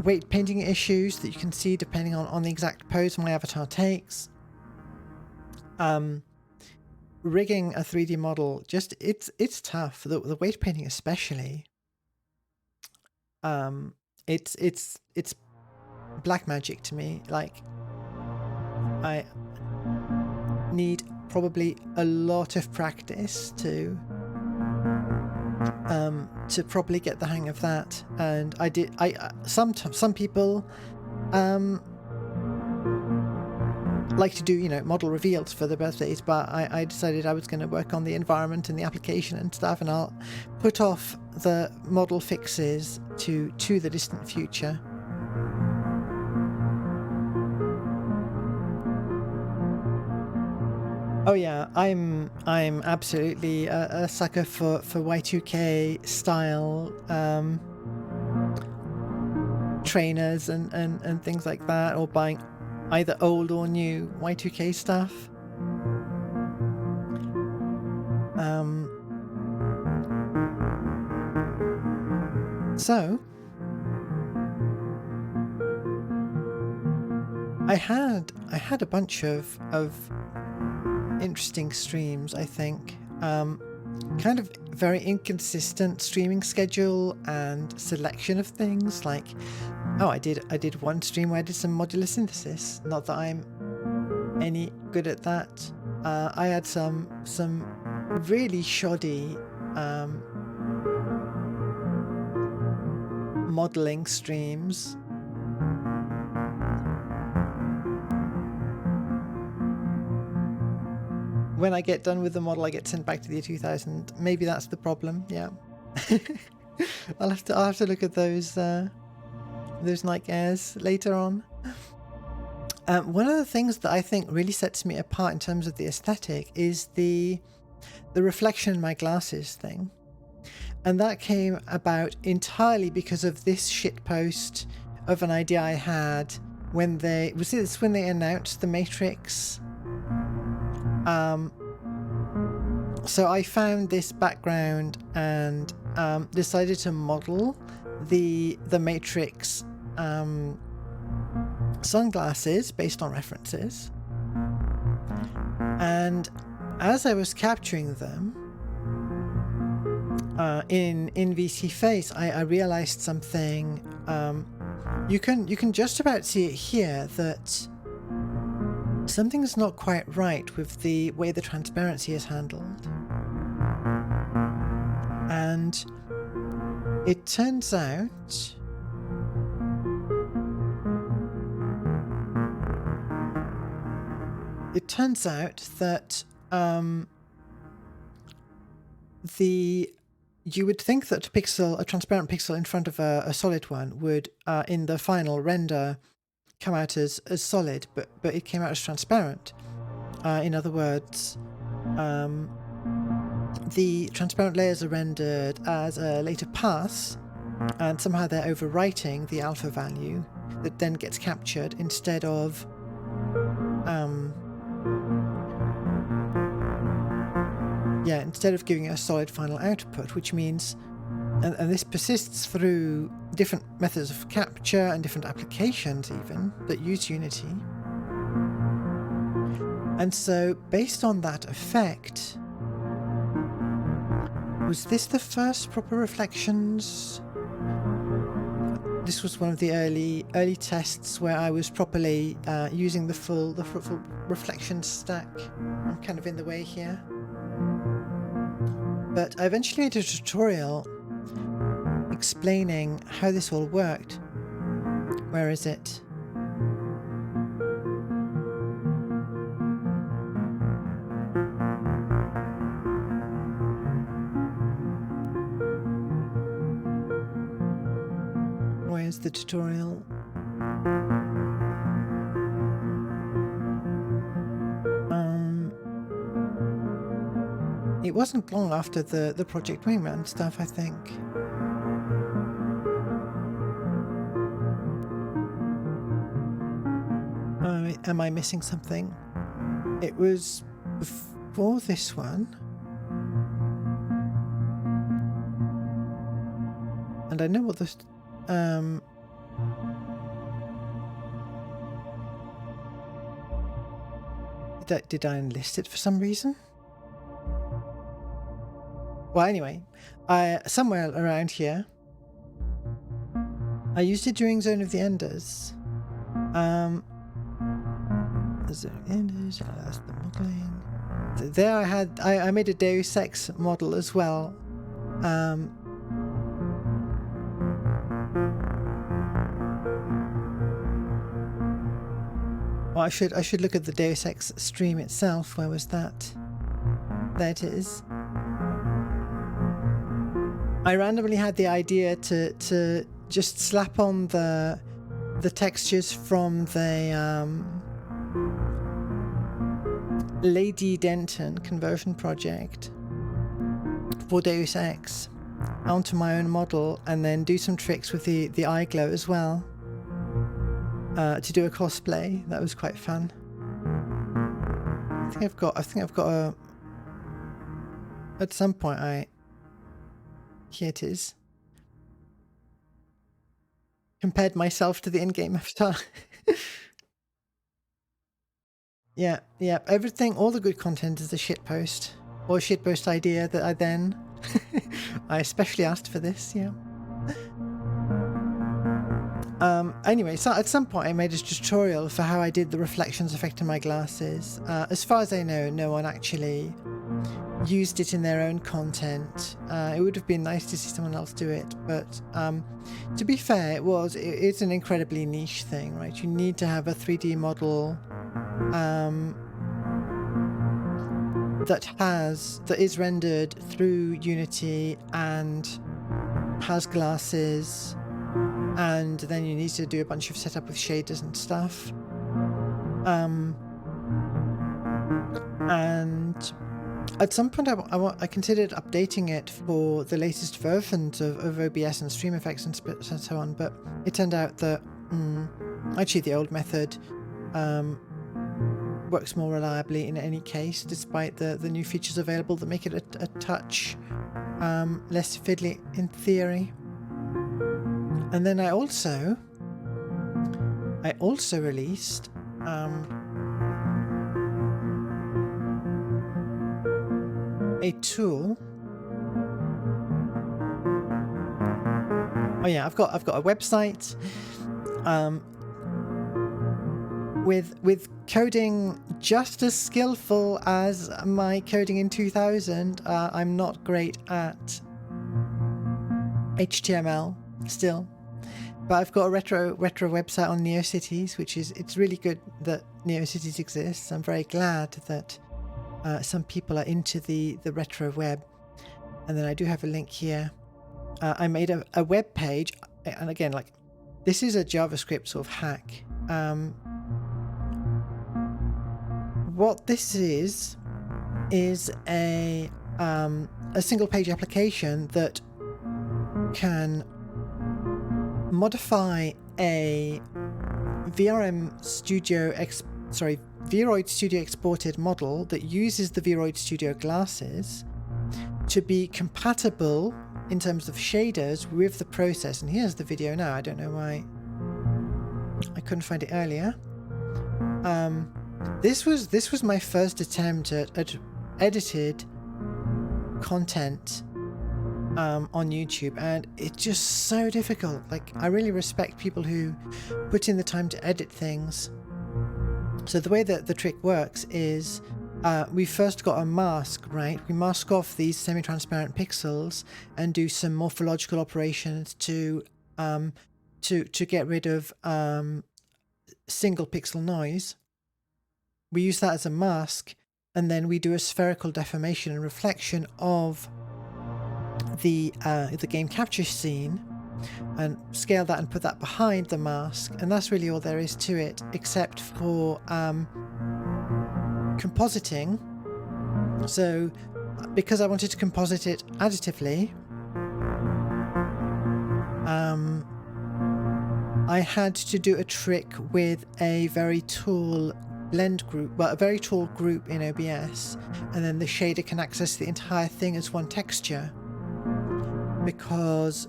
S1: weight painting issues that you can see depending on the exact pose my avatar takes. Rigging a 3D model, just it's tough. The weight painting especially. It's black magic to me. Like, I need probably a lot of practice to properly get the hang of that. And some people like to do, you know, model reveals for the birthdays, but I decided I was going to work on the environment and the application and stuff, and I'll put off the model fixes to the distant future. Oh yeah, I'm absolutely a sucker for Y2K style trainers and things like that, or buying either old or new Y2K stuff. So I had a bunch of interesting streams, I think. Kind of very inconsistent streaming schedule and selection of things. Like, oh, I did one stream where I did some modular synthesis. Not that I'm any good at that. I had some really shoddy modeling streams. When I get done with the model, I get sent back to the year 2000. Maybe that's the problem. Yeah, I'll have to look at those nightmares later on. One of the things that I think really sets me apart in terms of the aesthetic is the reflection in my glasses thing, and that came about entirely because of this shitpost of an idea I had when they announced the Matrix. So I found this background and decided to model the Matrix sunglasses based on references. And as I was capturing them in VC Face, I realized something. You can just about see it here, that something's not quite right with the way the transparency is handled. And it turns out that you would think that a transparent pixel in front of a solid one would in the final render come out as solid, but it came out as transparent. In other words, the transparent layers are rendered as a later pass, and somehow they're overwriting the alpha value that then gets captured instead of giving a solid final output, which means, and this persists through different methods of capture and different applications even that use Unity. And so based on that effect, was this the first proper reflections? This was one of the early tests where I was properly using the full reflection stack. I'm kind of in the way here. But I eventually made a tutorial explaining how this all worked. Where is it? Where's the tutorial? It wasn't long after the Project Wingman stuff, I think. Am I missing something? It was before this one. And I know what this... Did I enlist it for some reason? Well, anyway, somewhere around here, I used it during Zone of the Enders. Zone of the Enders, that's the modeling. There I made a Deus Ex model as well. Well, I should look at the Deus Ex stream itself. Where was that? There it is. I randomly had the idea to just slap on the textures from the Lady Denton conversion project for Deus Ex onto my own model, and then do some tricks with the eye glow as well. To do a cosplay. That was quite fun. I think I've got a. At some point, here it is. Compared myself to the in-game avatar. Yeah. Everything, all the good content is a shitpost or a shitpost idea that I then. I especially asked for this. Yeah. Anyway, so at some point I made a tutorial for how I did the reflections effect in my glasses. As far as I know, no one actually used it in their own content. It would have been nice to see someone else do it, but to be fair, it's an incredibly niche thing, right? You need to have a 3D model that is rendered through Unity and has glasses. And then you need to do a bunch of setup with shaders and stuff. And at some point I considered updating it for the latest versions of OBS and Stream Effects and so on, but it turned out that actually the old method works more reliably in any case, despite the new features available that make it a touch less fiddly in theory. And then I also released a tool. Oh yeah, I've got a website with coding just as skillful as my coding in 2000. I'm not great at HTML still. But I've got a retro website on NeoCities, it's really good that NeoCities exists. I'm very glad that some people are into the retro web. And then I do have a link here. I made a web page, and again, like, this is a JavaScript sort of hack. What this is a single page application that can modify a VRoid Studio exported model that uses the VRoid Studio glasses to be compatible in terms of shaders with the process. And here's the video now. I don't know why I couldn't find it earlier. This was my first attempt at edited content on YouTube, and it's just so difficult. Like, I really respect people who put in the time to edit things. So the way that the trick works is we first got a mask, right? We mask off these semi-transparent pixels and do some morphological operations to get rid of single pixel noise. We use that as a mask, and then we do a spherical deformation and reflection of the game capture scene and scale that and put that behind the mask, and that's really all there is to it, except for compositing. So because I wanted to composite it additively, I had to do a trick with a very tall blend group, well, a very tall group in OBS, and then the shader can access the entire thing as one texture, because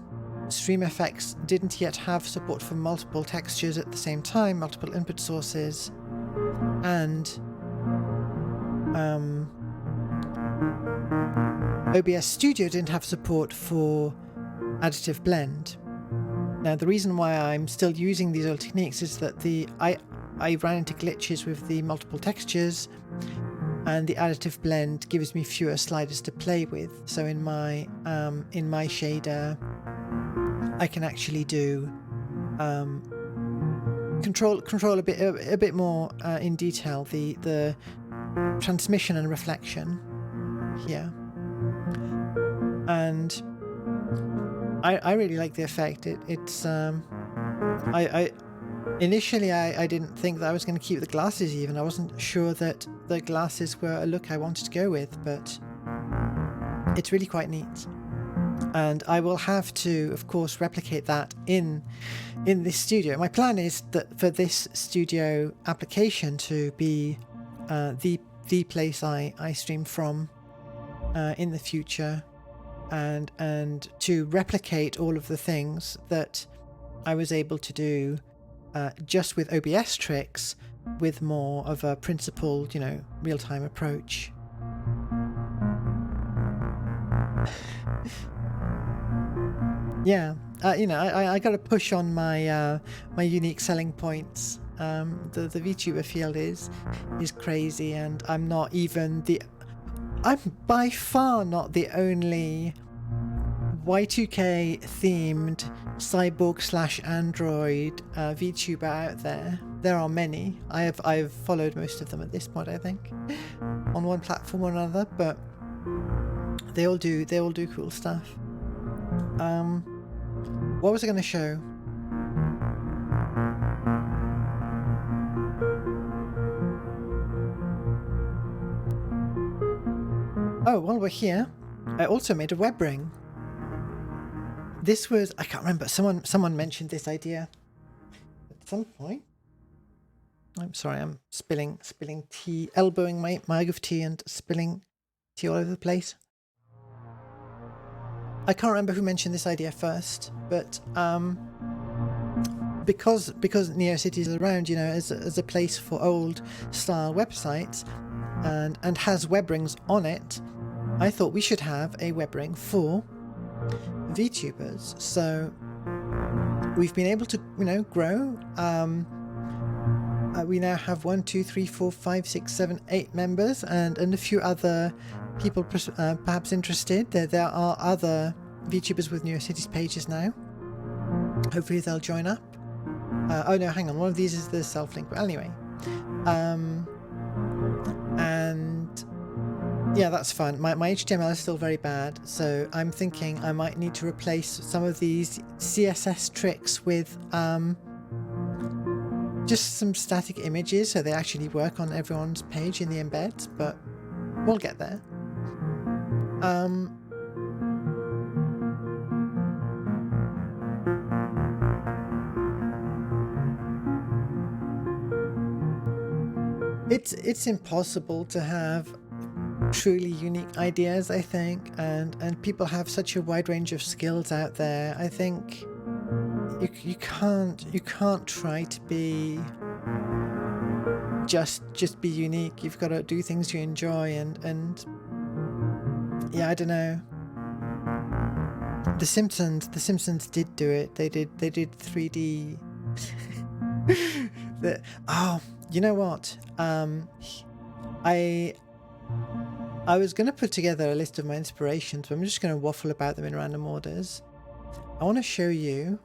S1: StreamFX didn't yet have support for multiple textures at the same time, multiple input sources, and OBS Studio didn't have support for additive blend. Now, the reason why I'm still using these old techniques is that I ran into glitches with the multiple textures, and the additive blend gives me fewer sliders to play with. So in my shader, I can actually do control a bit more in detail the transmission and reflection here, and I really like the effect. It's initially I didn't think that I was going to keep the glasses even. I wasn't sure that the glasses were a look I wanted to go with, but it's really quite neat. And I will have to, of course, replicate that in this studio. My plan is that for this studio application to be the place I stream from in the future, and to replicate all of the things that I was able to do just with OBS tricks, with more of a principled, real-time approach. Yeah, I got to push on my my unique selling points. The VTuber field is crazy, and I'm by far not the only Y2K themed cyborg/android VTuber out there. There are many. I've followed most of them at this point, I think, on one platform or another, but they all do cool stuff. What was I going to show? Oh, while we're here, I also made a web ring. This was, I can't remember, someone mentioned this idea at some point. I'm sorry, I'm spilling tea, elbowing my mug of tea and spilling tea all over the place. I can't remember who mentioned this idea first, but because NeoCities is around, as a place for old style websites and has web rings on it, I thought we should have a web ring for VTubers. So we've been able to, grow. We now have 1, 2, 3, 4, 5, 6, 7, 8 members, and a few other people perhaps interested. There are other VTubers with NeoCities pages now. Hopefully they'll join up. Oh no, hang on. One of these is the self-link. But anyway, and yeah, that's fun. My HTML is still very bad, so I'm thinking I might need to replace some of these CSS tricks with just some static images so they actually work on everyone's page in the embeds, but we'll get there. It's impossible to have truly unique ideas, I think, and people have such a wide range of skills out there. I think you can't try to be just be unique. You've got to do things you enjoy, and yeah, I don't know. The Simpsons did do it. They did 3D. Oh, you know what? I was going to put together a list of my inspirations, but I'm just going to waffle about them in random orders. I want to show you.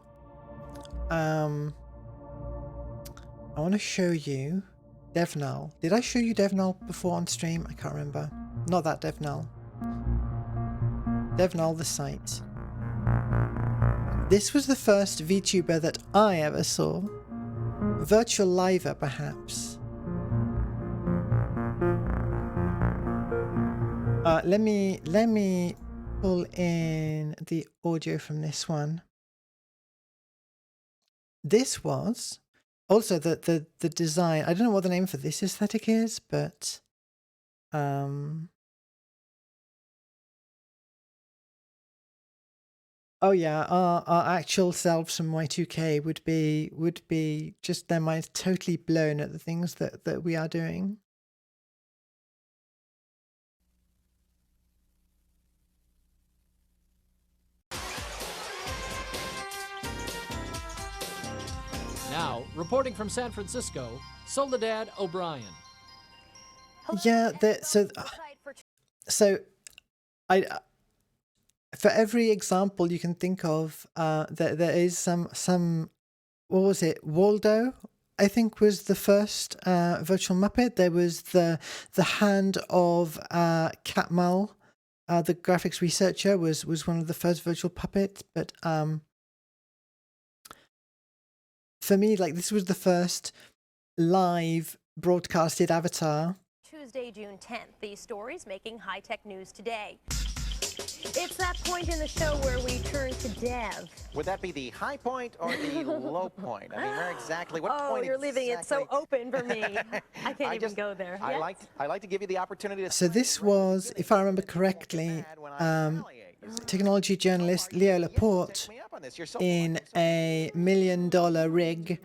S1: I want to show you DevNull. Did I show you DevNull before on stream? I can't remember. Not that DevNull. DevNull, the site. This was the first VTuber that I ever saw. Virtual Liver, perhaps. Let me pull in the audio from this one. This was also the design. I don't know what the name for this aesthetic is, but oh yeah, our actual selves from Y2K would be just their minds totally blown at the things that we are doing.
S2: Now, reporting from San Francisco, Soledad O'Brien.
S1: Yeah, so I for every example you can think of, there is some what was it, Waldo I think, was the first virtual Muppet. There was the hand of Katmal, the graphics researcher, was one of the first virtual puppets. But for me, like, this was the first live broadcasted Avatar.
S3: Tuesday, June 10th. These stories making high-tech news today. It's that point in the show where we turn to Dev.
S4: Would that be the high point or the low point? I mean, where exactly? What point?
S3: Oh, you're leaving it so open for me. I can't even go there.
S4: I like to give you the opportunity to.
S1: So this was, if I remember correctly, technology journalist Leo Laporte in a $1 million rig,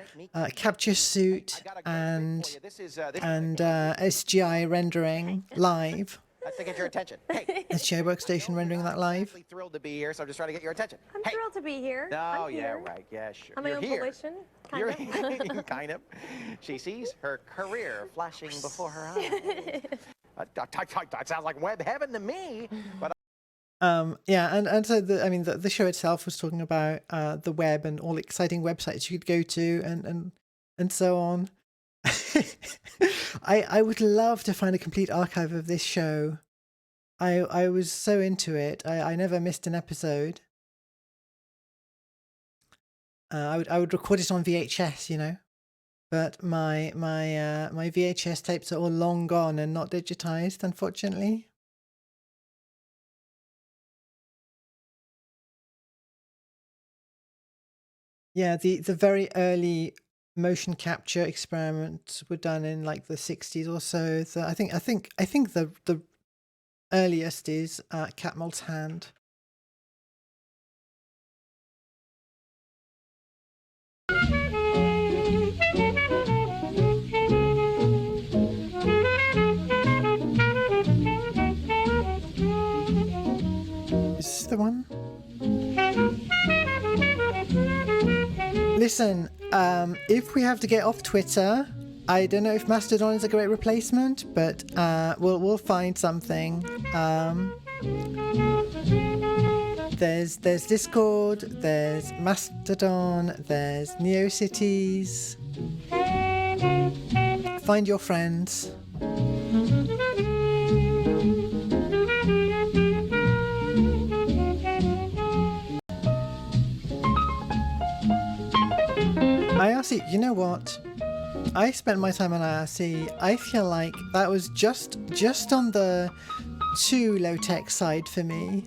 S1: capture suit, and SGI rendering live.
S4: To get your attention. Hey,
S1: SGI Workstation rendering that live.
S4: I'm thrilled to be here, so I'm just trying to get your attention.
S3: I'm thrilled to be here.
S4: Oh,
S3: I'm
S4: yeah,
S3: here.
S4: right. Yeah, sure.
S3: On my own volition, kind of.
S4: Kind of. She sees her career flashing before her eyes. That sounds like web heaven to me. But
S1: yeah, and so the show itself was talking about the web and all exciting websites you could go to and so on. I would love to find a complete archive of this show. I was so into it. I never missed an episode. I would record it on VHS, you know, but my VHS tapes are all long gone and not digitized, unfortunately. Yeah, the very early motion capture experiments were done in like the 60s or so. So I think the earliest is Katmal's hand. Is this the one? Listen, if we have to get off Twitter, I don't know if Mastodon is a great replacement, but we'll find something. There's Discord, there's Mastodon, there's NeoCities. Find your friends. IRC, you know what? I spent my time on IRC. I feel like that was just on the too low-tech side for me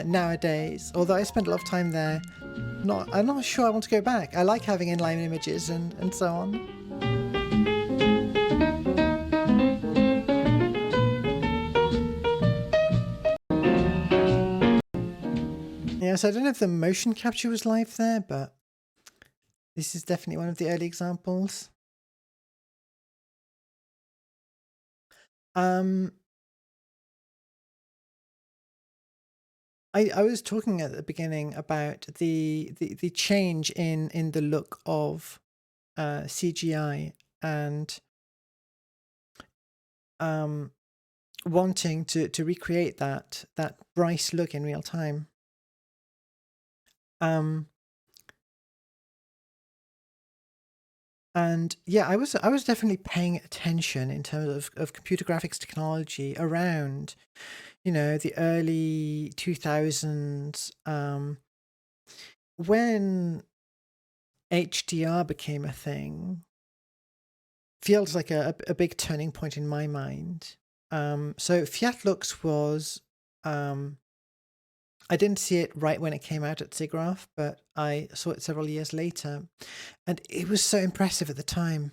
S1: nowadays. Although I spent a lot of time there, I'm not sure I want to go back. I like having inline images and so on. Yeah, so I don't know if the motion capture was live there, but this is definitely one of the early examples. I was talking at the beginning about the change in the look of CGI and wanting to recreate that Bryce look in real time. And yeah, I was definitely paying attention in terms of computer graphics technology around, you know, the early 2000s, when HDR became a thing. Feels like a big turning point in my mind. So Fiat Lux was, I didn't see it right when it came out at SIGGRAPH, but I saw it several years later, and it was so impressive at the time.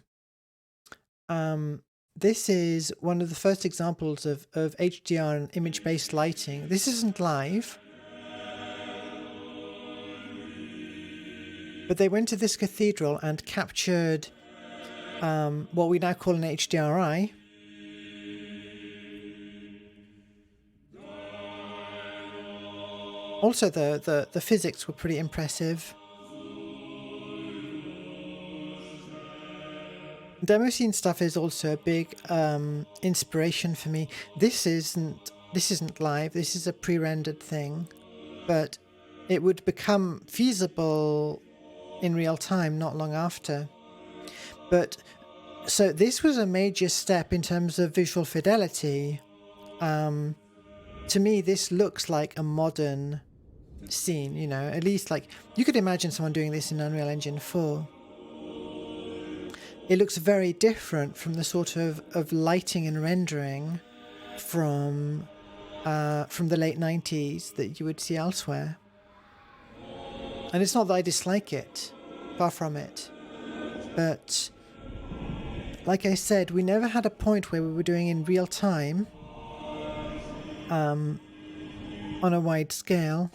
S1: This is one of the first examples of HDR and image-based lighting. This isn't live, but they went to this cathedral and captured what we now call an HDRI. Also, the physics were pretty impressive. Demo scene stuff is also a big inspiration for me. This isn't live. This is a pre-rendered thing, but it would become feasible in real time not long after. But so this was a major step in terms of visual fidelity. To me, this looks like a modern scene, you know, at least like you could imagine someone doing this in Unreal Engine 4. It looks very different from the sort of lighting and rendering from the late 90s that you would see elsewhere. And it's not that I dislike it, far from it. But like I said, we never had a point where we were doing in real time on a wide scale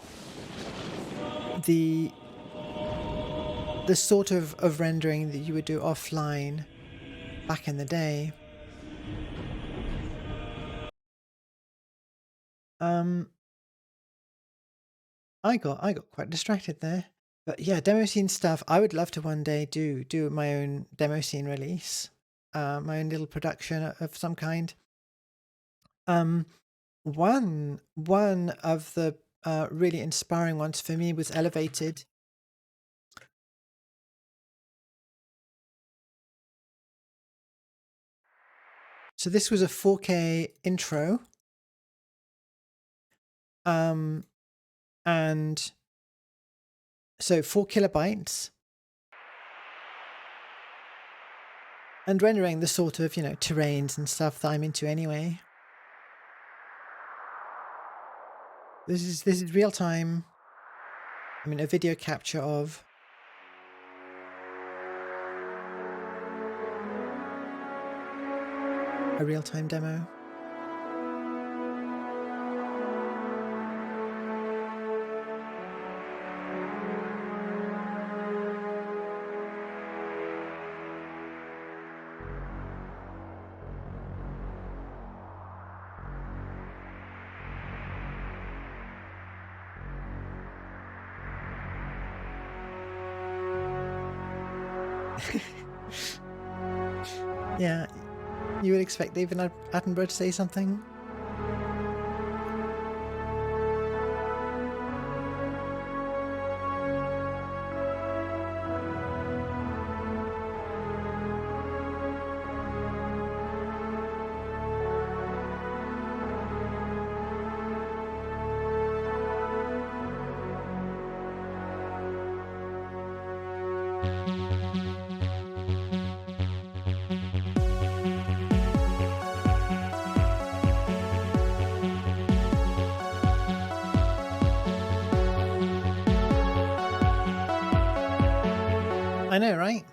S1: the sort of rendering that you would do offline back in the day. I got quite distracted there. But yeah, demo scene stuff. I would love to one day do my own demo scene release, my own little production of some kind. One of the really inspiring ones for me was Elevated. So this was a 4K intro. And so 4 kilobytes. And rendering the sort of, you know, terrains and stuff that I'm into anyway. This is real time. I mean, a video capture of a real-time demo. Yeah, you would expect David Attenborough to say something. I know, right?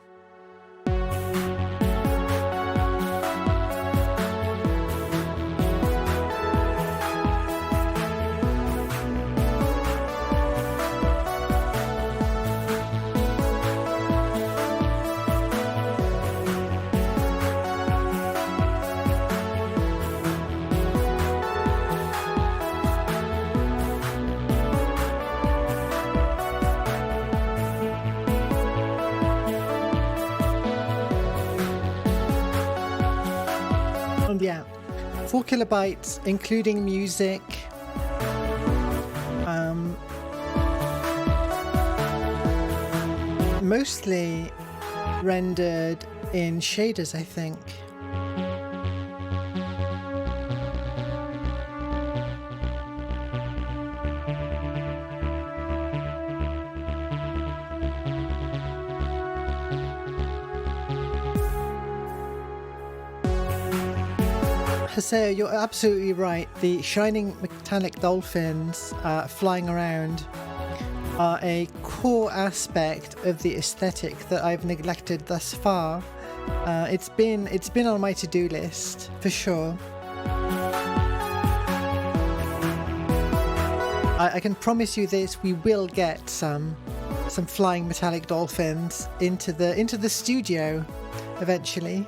S1: Yeah, 4 kilobytes, including music. Mostly rendered in shaders, I think. Haseo, you're absolutely right. The shining metallic dolphins flying around are a core aspect of the aesthetic that I've neglected thus far. It's been on my to-do list for sure. I can promise you this: we will get some flying metallic dolphins into the studio eventually.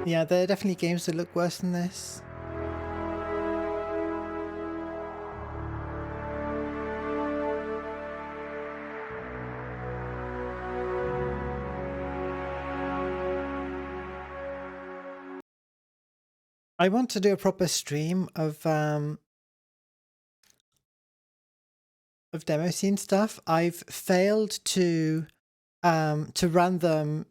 S1: Yeah, there are definitely games that look worse than this. I want to do a proper stream of demo scene stuff. I've failed to to run them,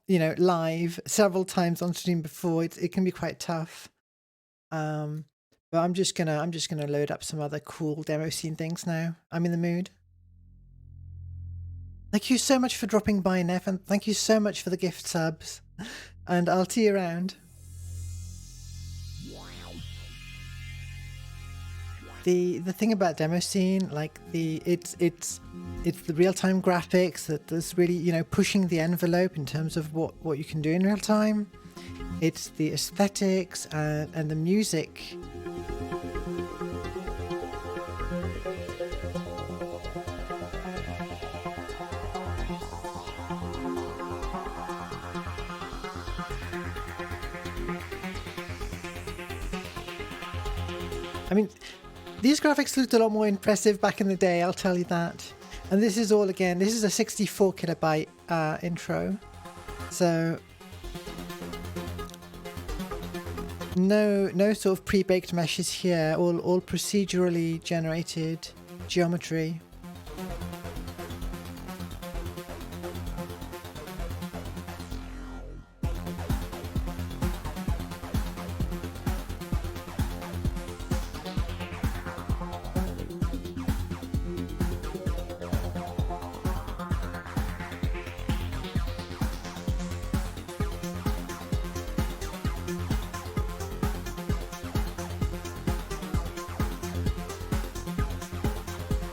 S1: you know, live several times on stream before. It can be quite tough. But I'm just gonna load up some other cool demo scene things now. I'm in the mood. Thank you so much for dropping by, Neff, and thank you so much for the gift subs. And I'll see you around. The thing about demo scene, like it's the real-time graphics that's really, you know, pushing the envelope in terms of what you can do in real time. It's the aesthetics and the music. I mean, these graphics looked a lot more impressive back in the day, I'll tell you that. And this is all, again, this is a 64 kilobyte intro. So no sort of pre-baked meshes here, all procedurally generated geometry.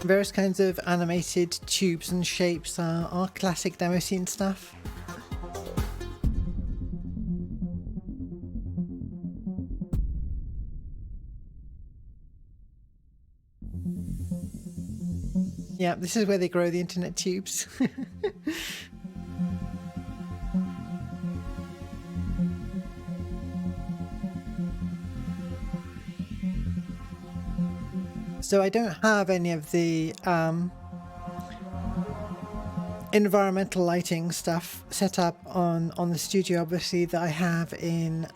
S1: Various kinds of animated tubes and shapes are classic demo scene stuff. Yeah, this is where they grow the internet tubes. So I don't have any of the environmental lighting stuff set up on the studio, obviously, that I have in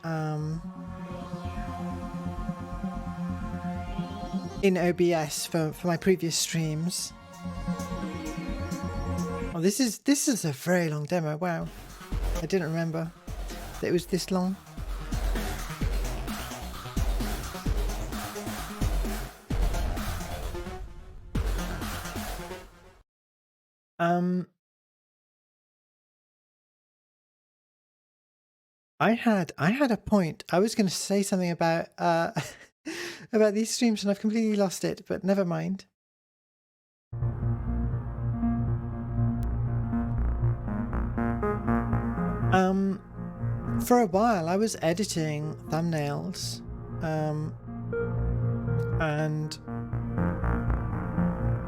S1: OBS for my previous streams. Oh, this is a very long demo. Wow, I didn't remember that it was this long. I had a point. I was going to say something about about these streams, and I've completely lost it. But never mind. For a while, I was editing thumbnails, and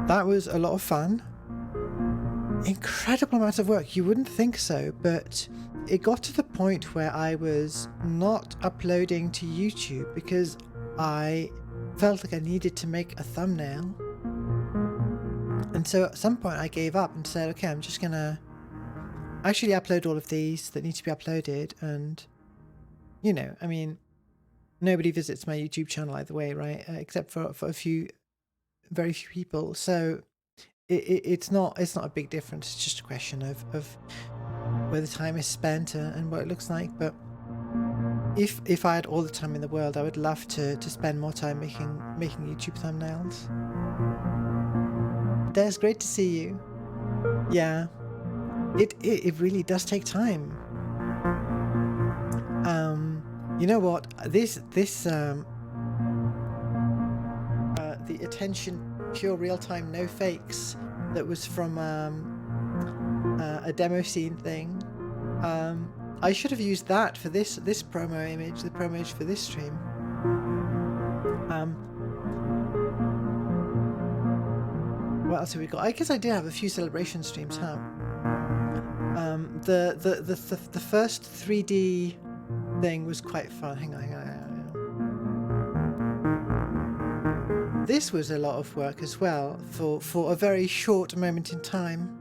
S1: that was a lot of fun. Incredible amount of work. You wouldn't think so, but it got to the point where I was not uploading to YouTube because I felt like I needed to make a thumbnail. And so at some point I gave up and said, okay, I'm just gonna actually upload all of these that need to be uploaded. And, you know, I mean, nobody visits my YouTube channel either way, right? Except for very few people. So it's not a big difference. It's just a question of where the time is spent and what it looks like. But if I had all the time in the world, I would love to spend more time making YouTube thumbnails. Des, great to see you. Yeah, it really does take time. You know what? The attention pure real-time no fakes that was from a demo scene thing. I should have used that for this promo image, the promo image for this stream. What else have we got? I guess I did have a few celebration streams, huh? The first 3D thing was quite fun. Hang on. This was a lot of work as well for a very short moment in time.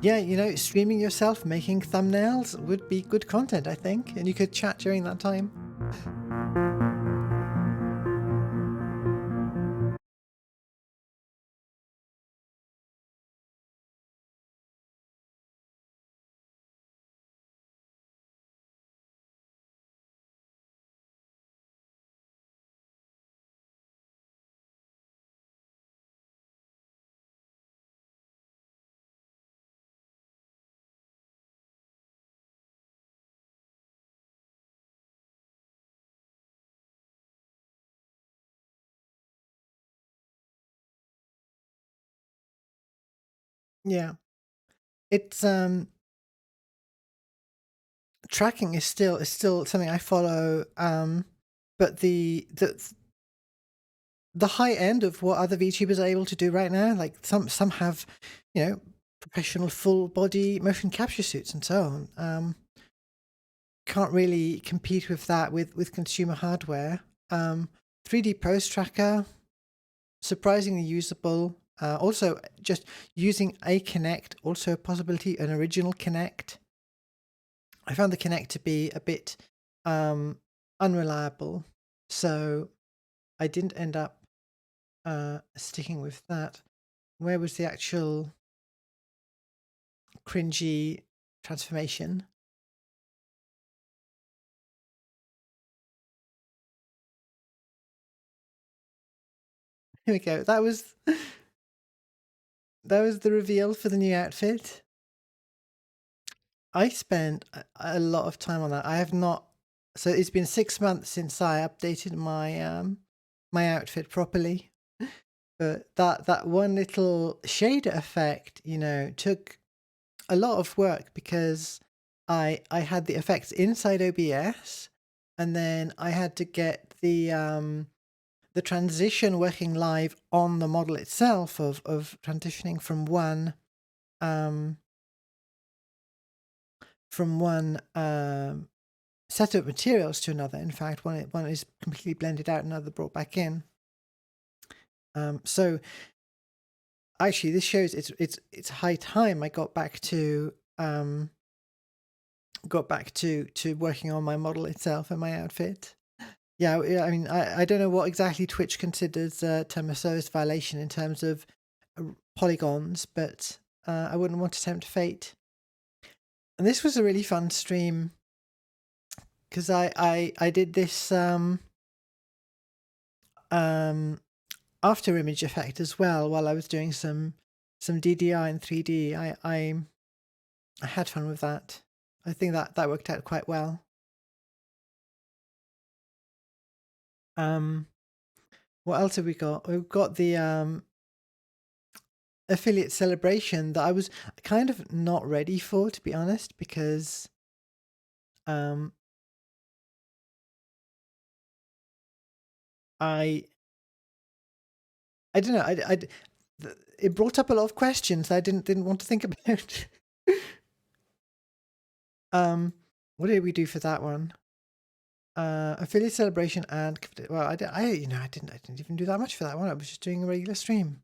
S1: Yeah, you know, streaming yourself making thumbnails would be good content, I think, and you could chat during that time. Yeah. It's tracking is still something I follow, but the high end of what other VTubers are able to do right now, like some have, professional full body motion capture suits and so on. Can't really compete with that with consumer hardware. 3D Pose Tracker, surprisingly usable. Also, just using a Kinect, also a possibility, an original Kinect. I found the Kinect to be a bit unreliable, so I didn't end up sticking with that. Where was the actual cringy transformation? Here we go. That was the reveal for the new outfit. I spent a lot of time on that. I have not. So it's been 6 months since I updated my outfit properly. But that one little shader effect, took a lot of work because I had the effects inside OBS, and then I had to get the transition working live on the model itself of transitioning from one set of materials to another. In fact, one is completely blended out, another brought back in. So actually, this shows it's high time I got back to working on my model itself and my outfit. Yeah, I mean, I don't know what exactly Twitch considers term of service violation in terms of polygons, but I wouldn't want to tempt fate. And this was a really fun stream because I did this after image effect as well while I was doing some DDI and 3D. I had fun with that. I think that worked out quite well. What else have we got? We've got the affiliate celebration that I was kind of not ready for, to be honest, because I don't know. It brought up a lot of questions I didn't want to think about. What did we do for that one? Affiliate celebration and well, I didn't even do that much for that one. I was just doing a regular stream.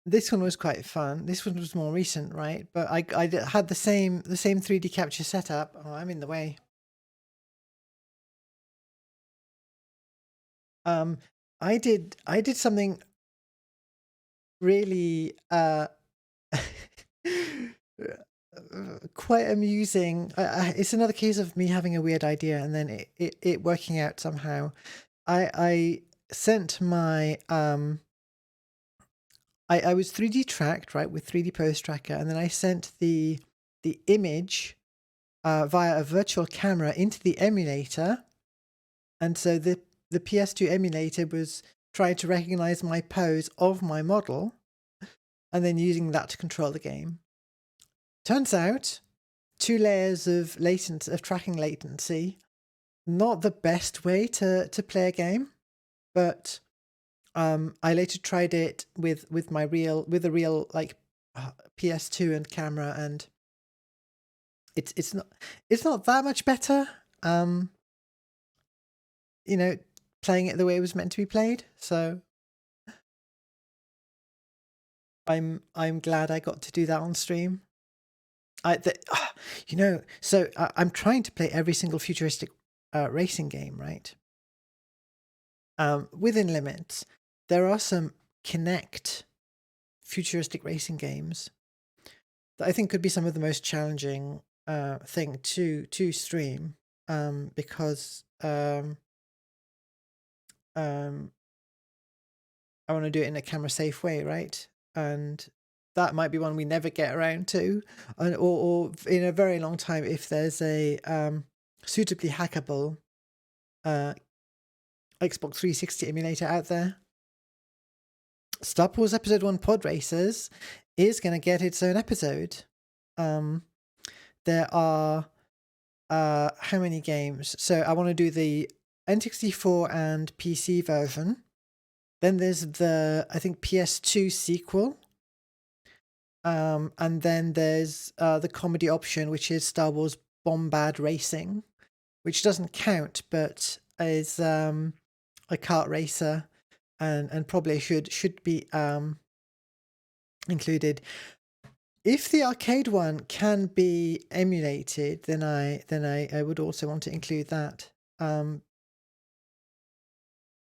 S1: This one was quite fun. This one was more recent, right? But I had the same 3D capture setup. Oh, I'm in the way. I did something really quite amusing. It's another case of me having a weird idea and then it working out somehow. I sent my I was 3D tracked, right, with 3D Pose Tracker, and then I sent the image via a virtual camera into the emulator, and so the PS2 emulator was trying to recognize my pose of my model, and then using that to control the game. Turns out, 2 layers of tracking latency, not the best way to play a game, but I later tried it with a real like PS2 and camera, and it's not that much better. Playing it the way it was meant to be played. So I'm glad I got to do that on stream. So I'm trying to play every single futuristic racing game, right? Within limits. There are some Kinect futuristic racing games that I think could be some of the most challenging thing to stream, because I want to do it in a camera safe way, right? And that might be one we never get around to, or in a very long time if there's a suitably hackable Xbox 360 emulator out there. Star Wars Episode 1 Pod Racers is going to get its own episode. There are how many games? So I want to do the N64 and PC version. Then there's the, I think, PS2 sequel. And then there's the comedy option, which is Star Wars Bombad Racing, which doesn't count, but is a kart racer, and probably should be included. If the arcade one can be emulated, then I would also want to include that.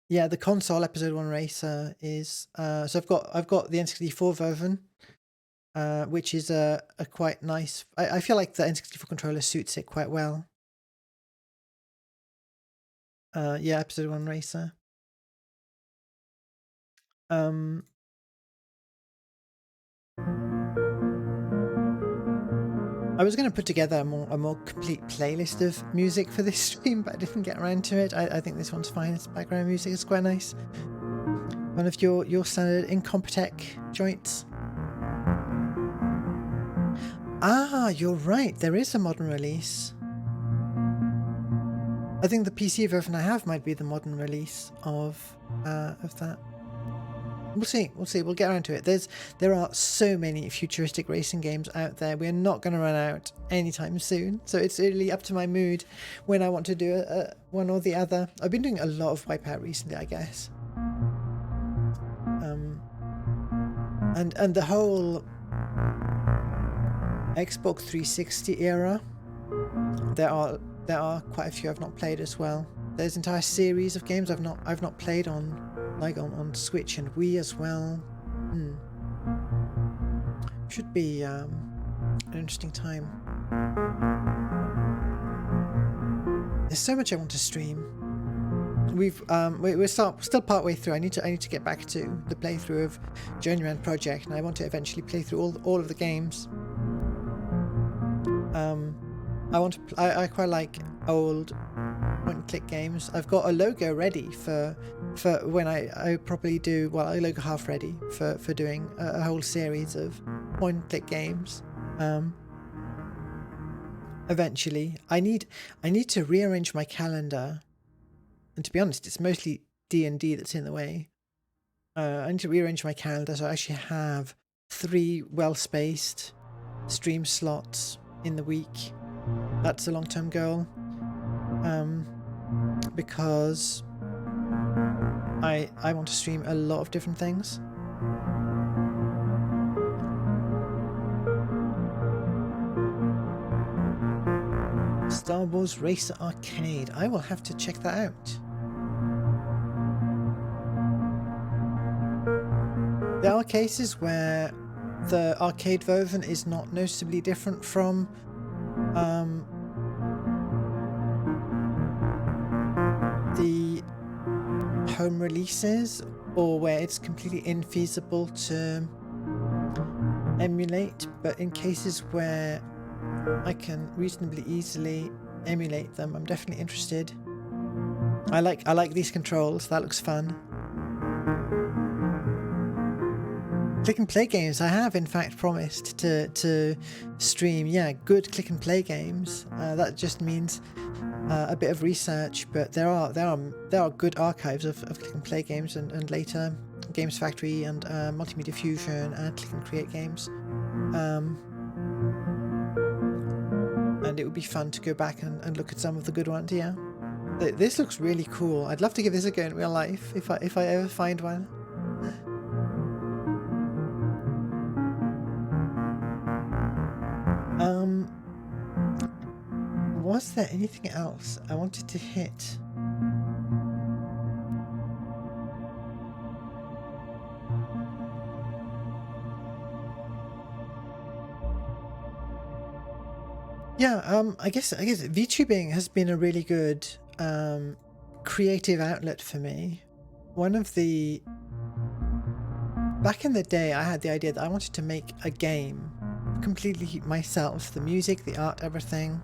S1: Yeah, the console Episode 1 Racer is so I've got the N64 version, which is a quite nice. I feel like the N64 controller suits it quite well. Yeah, Episode 1 Racer. I was going to put together a more complete playlist of music for this stream, but I didn't get around to it. I think this one's fine. It's background music. It's quite nice. One of your standard Incompetech joints. Ah, you're right. There is a modern release. I think the PC version I have might be the modern release of that. We'll see. We'll get around to it. There are so many futuristic racing games out there. We're not going to run out anytime soon. So it's really up to my mood when I want to do one or the other. I've been doing a lot of Wipeout recently, I guess. And the whole Xbox 360 era, there are quite a few I've not played as well. There's an entire series of games I've not played on on Switch and Wii as well. Should be an interesting time. There's so much I want to stream. We're still part way through. I need to get back to the playthrough of Journeyman Project, and I want to eventually play through all of the games. I quite like old point-and-click games. I've got a logo ready for when I probably do, well, a logo half ready for doing a whole series of point-and-click games. Eventually, I need to rearrange my calendar, and to be honest, it's mostly D&D that's in the way. I need to rearrange my calendar so I actually have 3 well-spaced stream slots in the week. That's a long-term goal, because I want to stream a lot of different things. Star Wars Racer Arcade. I will have to check that out. There are cases where the arcade version is not noticeably different from the home releases, or where it's completely infeasible to emulate, but in cases where I can reasonably easily emulate them, I'm definitely interested. I like these controls. That looks fun. Click and play games. I have in fact promised to stream, good click and play games. That just means a bit of research, but there are good archives of click and play games and later Games Factory and Multimedia Fusion and Click and Create games. And it would be fun to go back and look at some of the good ones. Yeah, this looks really cool. I'd love to give this a go in real life if I ever find one. Was there anything else I wanted to hit? Yeah, I guess VTubing has been a really good creative outlet for me. Back in the day, I had the idea that I wanted to make a game completely myself, the music, the art, everything.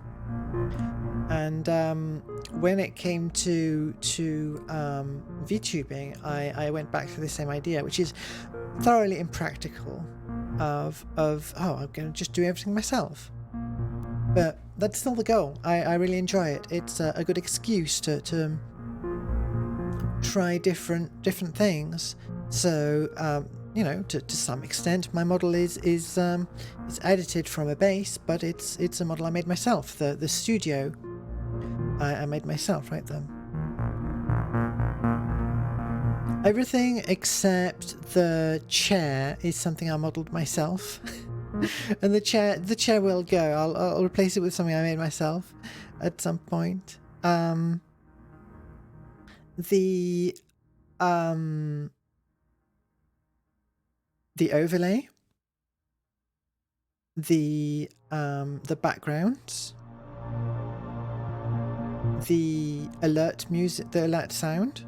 S1: And when it came to VTubing, I went back to the same idea, which is thoroughly impractical. Of I'm going to just do everything myself. But that's still the goal. I really enjoy it. It's a good excuse to try different things. So you know, to some extent, my model is edited from a base, but it's a model I made myself. The studio I made myself, right there. Everything except the chair is something I modelled myself. And the chair will go. I'll replace it with something I made myself at some point. The overlay, the backgrounds, the alert music, the alert sound,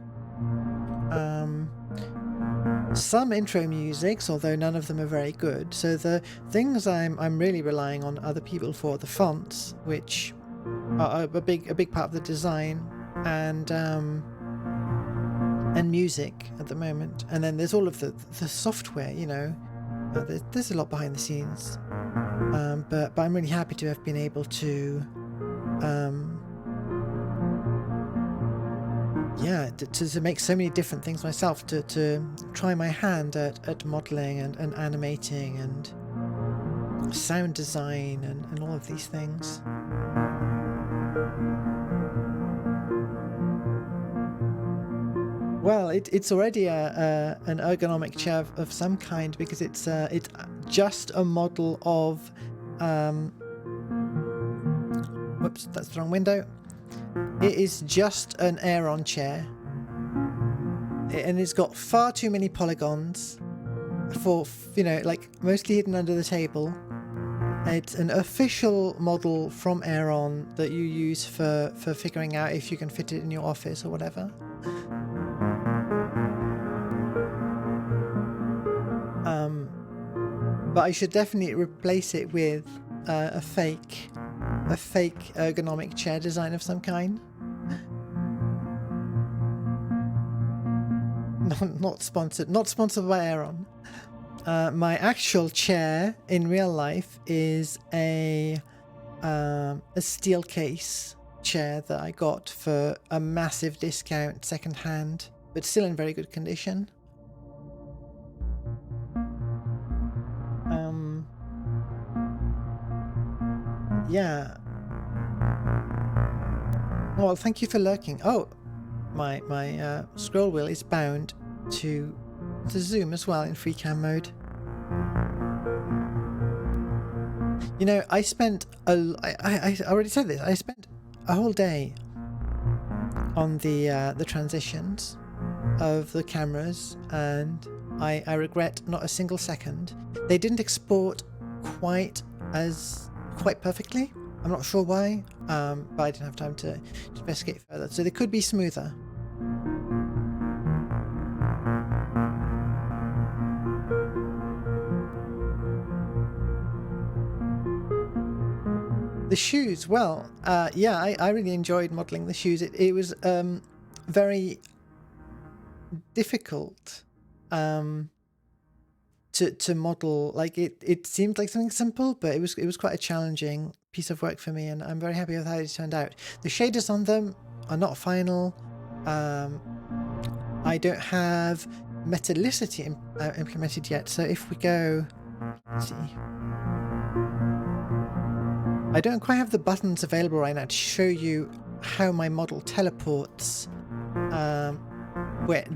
S1: some intro musics, although none of them are very good. So the things I'm really relying on other people for: the fonts, which are a big part of the design, and music at the moment. And then there's all of the software. You know, there's a lot behind the scenes, but I'm really happy to have been able to to make so many different things myself, to try my hand at modeling and animating and sound design and all of these things. Well, it's already an ergonomic chair of some kind, because it's just a model of whoops, that's the wrong window. It is just an Aeron chair, and it's got far too many polygons for, you know, like mostly hidden under the table. It's an official model from Aeron that you use for figuring out if you can fit it in your office or whatever. But I should definitely replace it with a fake ergonomic chair design of some kind. Not sponsored by Aeron. My actual chair in real life is a steel case chair that I got for a massive discount second hand, but still in very good condition. Yeah. Well, thank you for lurking. Oh, my scroll wheel is bound to zoom as well in free cam mode. You know, I already said this. I spent a whole day on the transitions of the cameras, and I regret not a single second. They didn't export quite perfectly. I'm not sure why, but I didn't have time to investigate further. So they could be smoother. The shoes, well, yeah, I really enjoyed modelling the shoes. It was very difficult to model. Like it seemed like something simple, but it was quite a challenging piece of work for me, and I'm very happy with how it turned out. The shaders on them are not final. I don't have metallicity implemented yet, so if we go, let's see, I don't quite have the buttons available right now to show you how my model teleports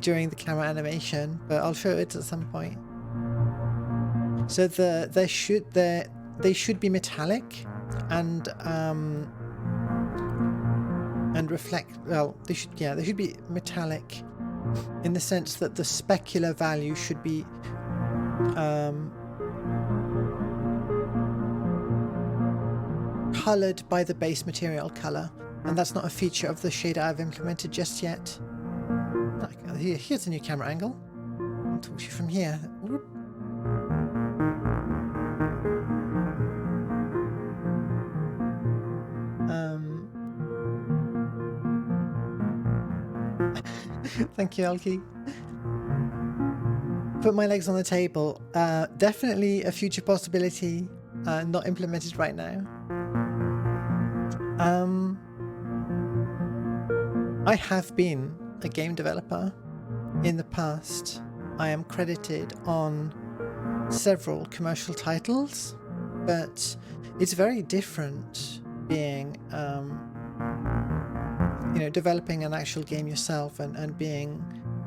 S1: during the camera animation, but I'll show it at some point. So they should be metallic and reflect. Well, they should be metallic in the sense that the specular value should be coloured by the base material colour, and that's not a feature of the shader I've implemented just yet. Here's a new camera angle. I'll talk to you from here. Whoop. Thank you, Alki. Put my legs on the table. Definitely a future possibility, not implemented right now. I have been a game developer in the past. I am credited on several commercial titles, but it's very different being, developing an actual game yourself and being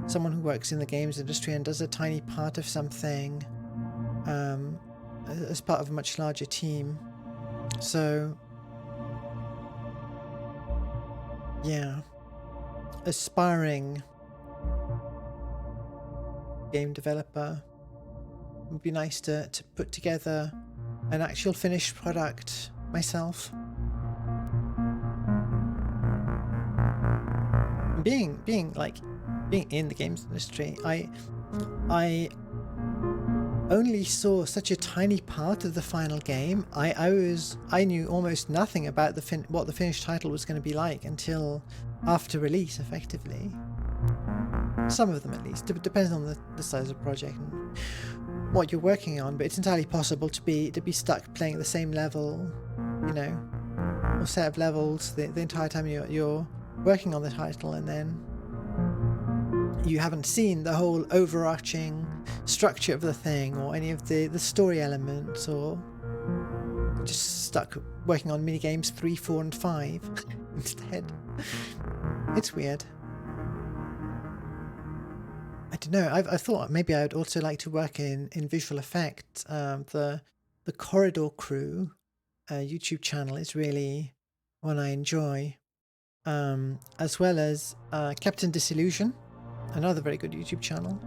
S1: someone who works in the games industry and does a tiny part of something as part of a much larger team. So, yeah, aspiring game developer, it would be nice to put together an actual finished product myself. Being in the games industry, I only saw such a tiny part of the final game. I knew almost nothing about what the finished title was going to be like until after release, effectively. Some of them, at least. It depends on the size of the project and what you're working on, but it's entirely possible to be stuck playing the same level, or set of levels the entire time you're working on the title, and then you haven't seen the whole overarching structure of the thing or any of the story elements, or just stuck working on minigames 3, 4 and 5 instead. It's weird. I don't know. I thought maybe I would also like to work in visual effects. The Corridor Crew YouTube channel is really one I enjoy, as well as Captain Disillusion, another very good YouTube channel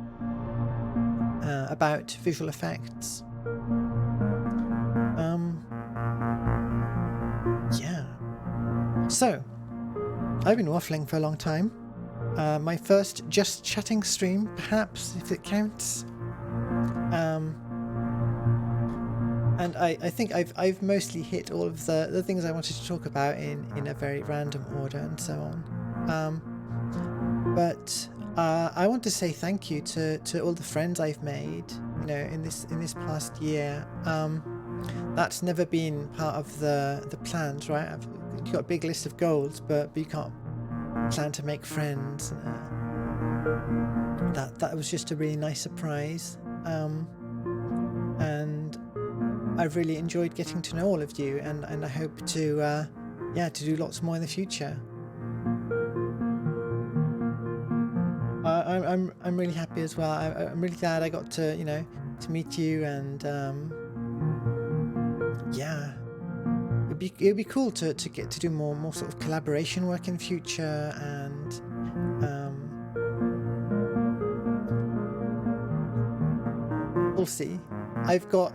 S1: about visual effects. Yeah. So, I've been waffling for a long time. My first just chatting stream, perhaps, if it counts. And I think I've mostly hit all of the things I wanted to talk about in a very random order and so on. But I want to say thank you to all the friends I've made, in this past year. That's never been part of the plans, right? You've got a big list of goals, but you can't plan to make friends. That was just a really nice surprise, and I've really enjoyed getting to know all of you, and I hope to do lots more in the future. I'm really happy as well. I'm really glad I got to to meet you, and yeah, it'd be cool to get to do more sort of collaboration work in future, and we'll see. I've got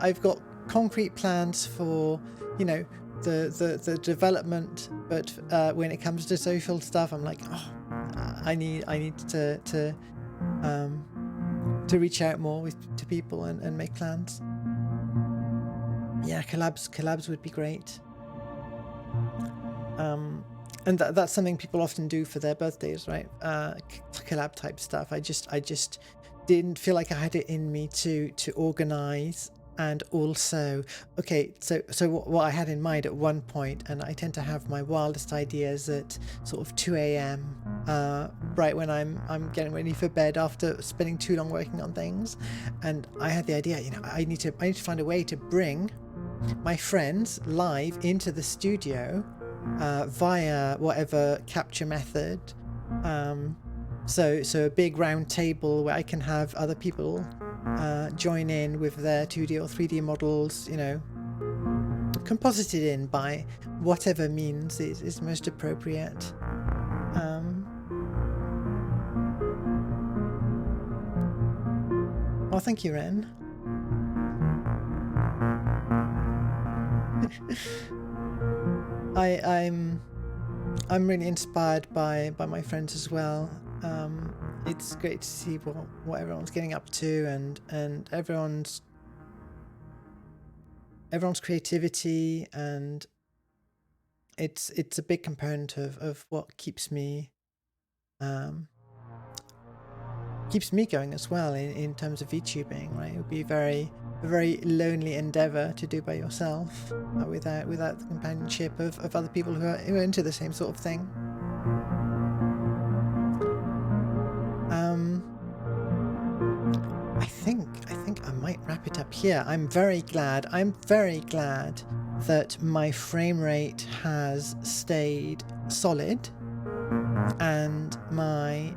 S1: concrete plans for the development, but when it comes to social stuff, I'm like, I need to reach out more to people and make plans. Yeah, collabs would be great. And that's something people often do for their birthdays, right? Collab type stuff. I just didn't feel like I had it in me to organize. And also, okay, so what I had in mind at one point, and I tend to have my wildest ideas at sort of 2 a.m. Right when I'm getting ready for bed after spending too long working on things, and I had the idea, I need to find a way to bring my friends live into the studio via whatever capture method. So a big round table where I can have other people join in with their 2D or 3D models, composited in by whatever means is most appropriate. Well, thank you, Ren. I'm really inspired by my friends as well. It's great to see what everyone's getting up to, and everyone's creativity, and it's a big component of what keeps me keeps me going as well in terms of VTubing, right? It would be a very lonely endeavor to do by yourself without the companionship of other people who are into the same sort of thing. I think I might wrap it up here. I'm very glad that my frame rate has stayed solid and my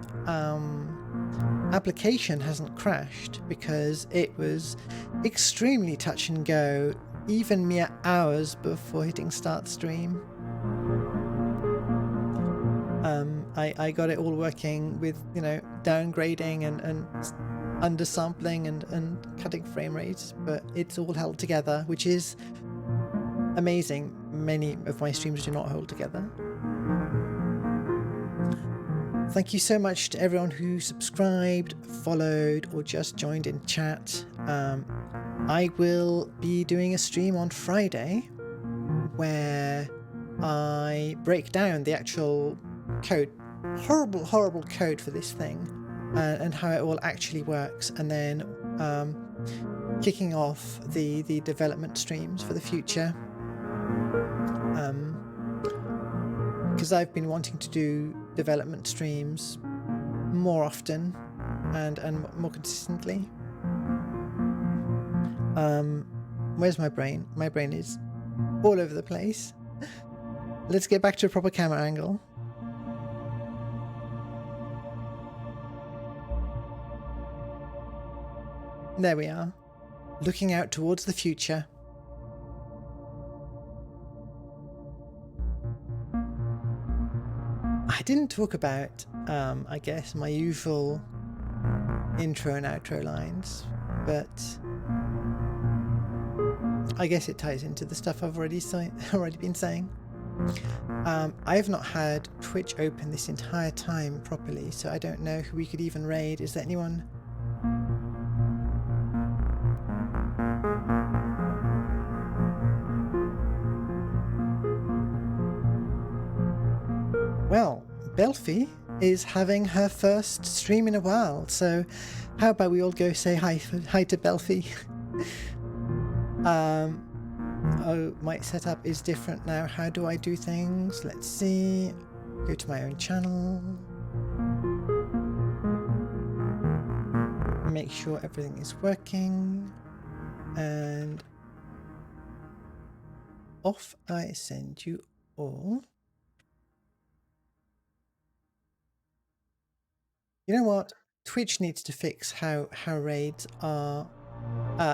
S1: application hasn't crashed, because it was extremely touch and go even mere hours before hitting start stream. I got it all working with, you know, downgrading and undersampling and cutting frame rates, but it's all held together, which is amazing. Many of my streams do not hold together. Thank you so much to everyone who subscribed, followed, or just joined in chat. I will be doing a stream on Friday where I break down the actual code, horrible code for this thing, and how it all actually works, and then kicking off the development streams for the future. Because I've been wanting to do development streams more often and more consistently. Where's my brain? My brain is all over the place. Let's get back to a proper camera angle. There we are, looking out towards the future. I didn't talk about, I guess, my usual intro and outro lines, but I guess it ties into the stuff I've already been saying. I have not had Twitch open this entire time properly, so I don't know who we could even raid. Is there anyone? Well, Belfie is having her first stream in a while, so how about we all go say hi to Belfie? Oh, my setup is different now. How do I do things? Let's see. Go to my own channel. Make sure everything is working. And off I send you all. You know what? Twitch needs to fix how raids are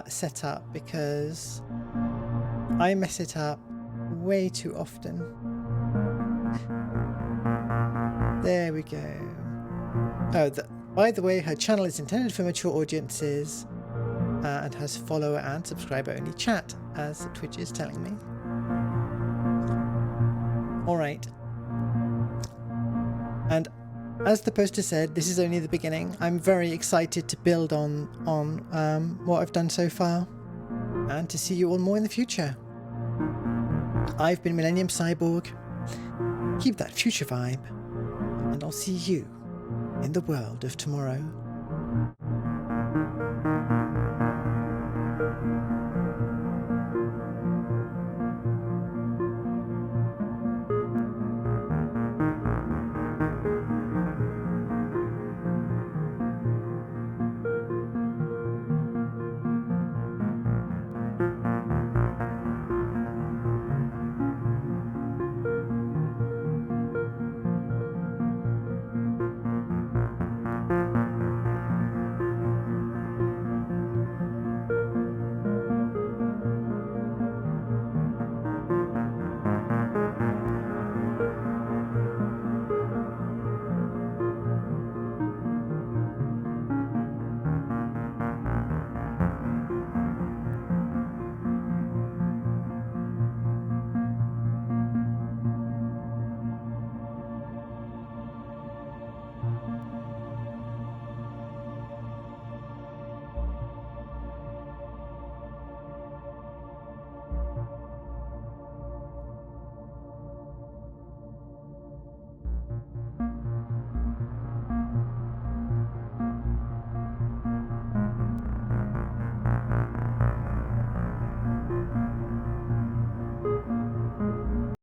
S1: set up, because I mess it up way too often. There we go. Oh, by the way, her channel is intended for mature audiences and has follower and subscriber only chat, as Twitch is telling me. Alright. And as the poster said, this is only the beginning. I'm very excited to build on what I've done so far, and to see you all more in the future. I've been Millennium Cyborg. Keep that future vibe, and I'll see you in the world of tomorrow.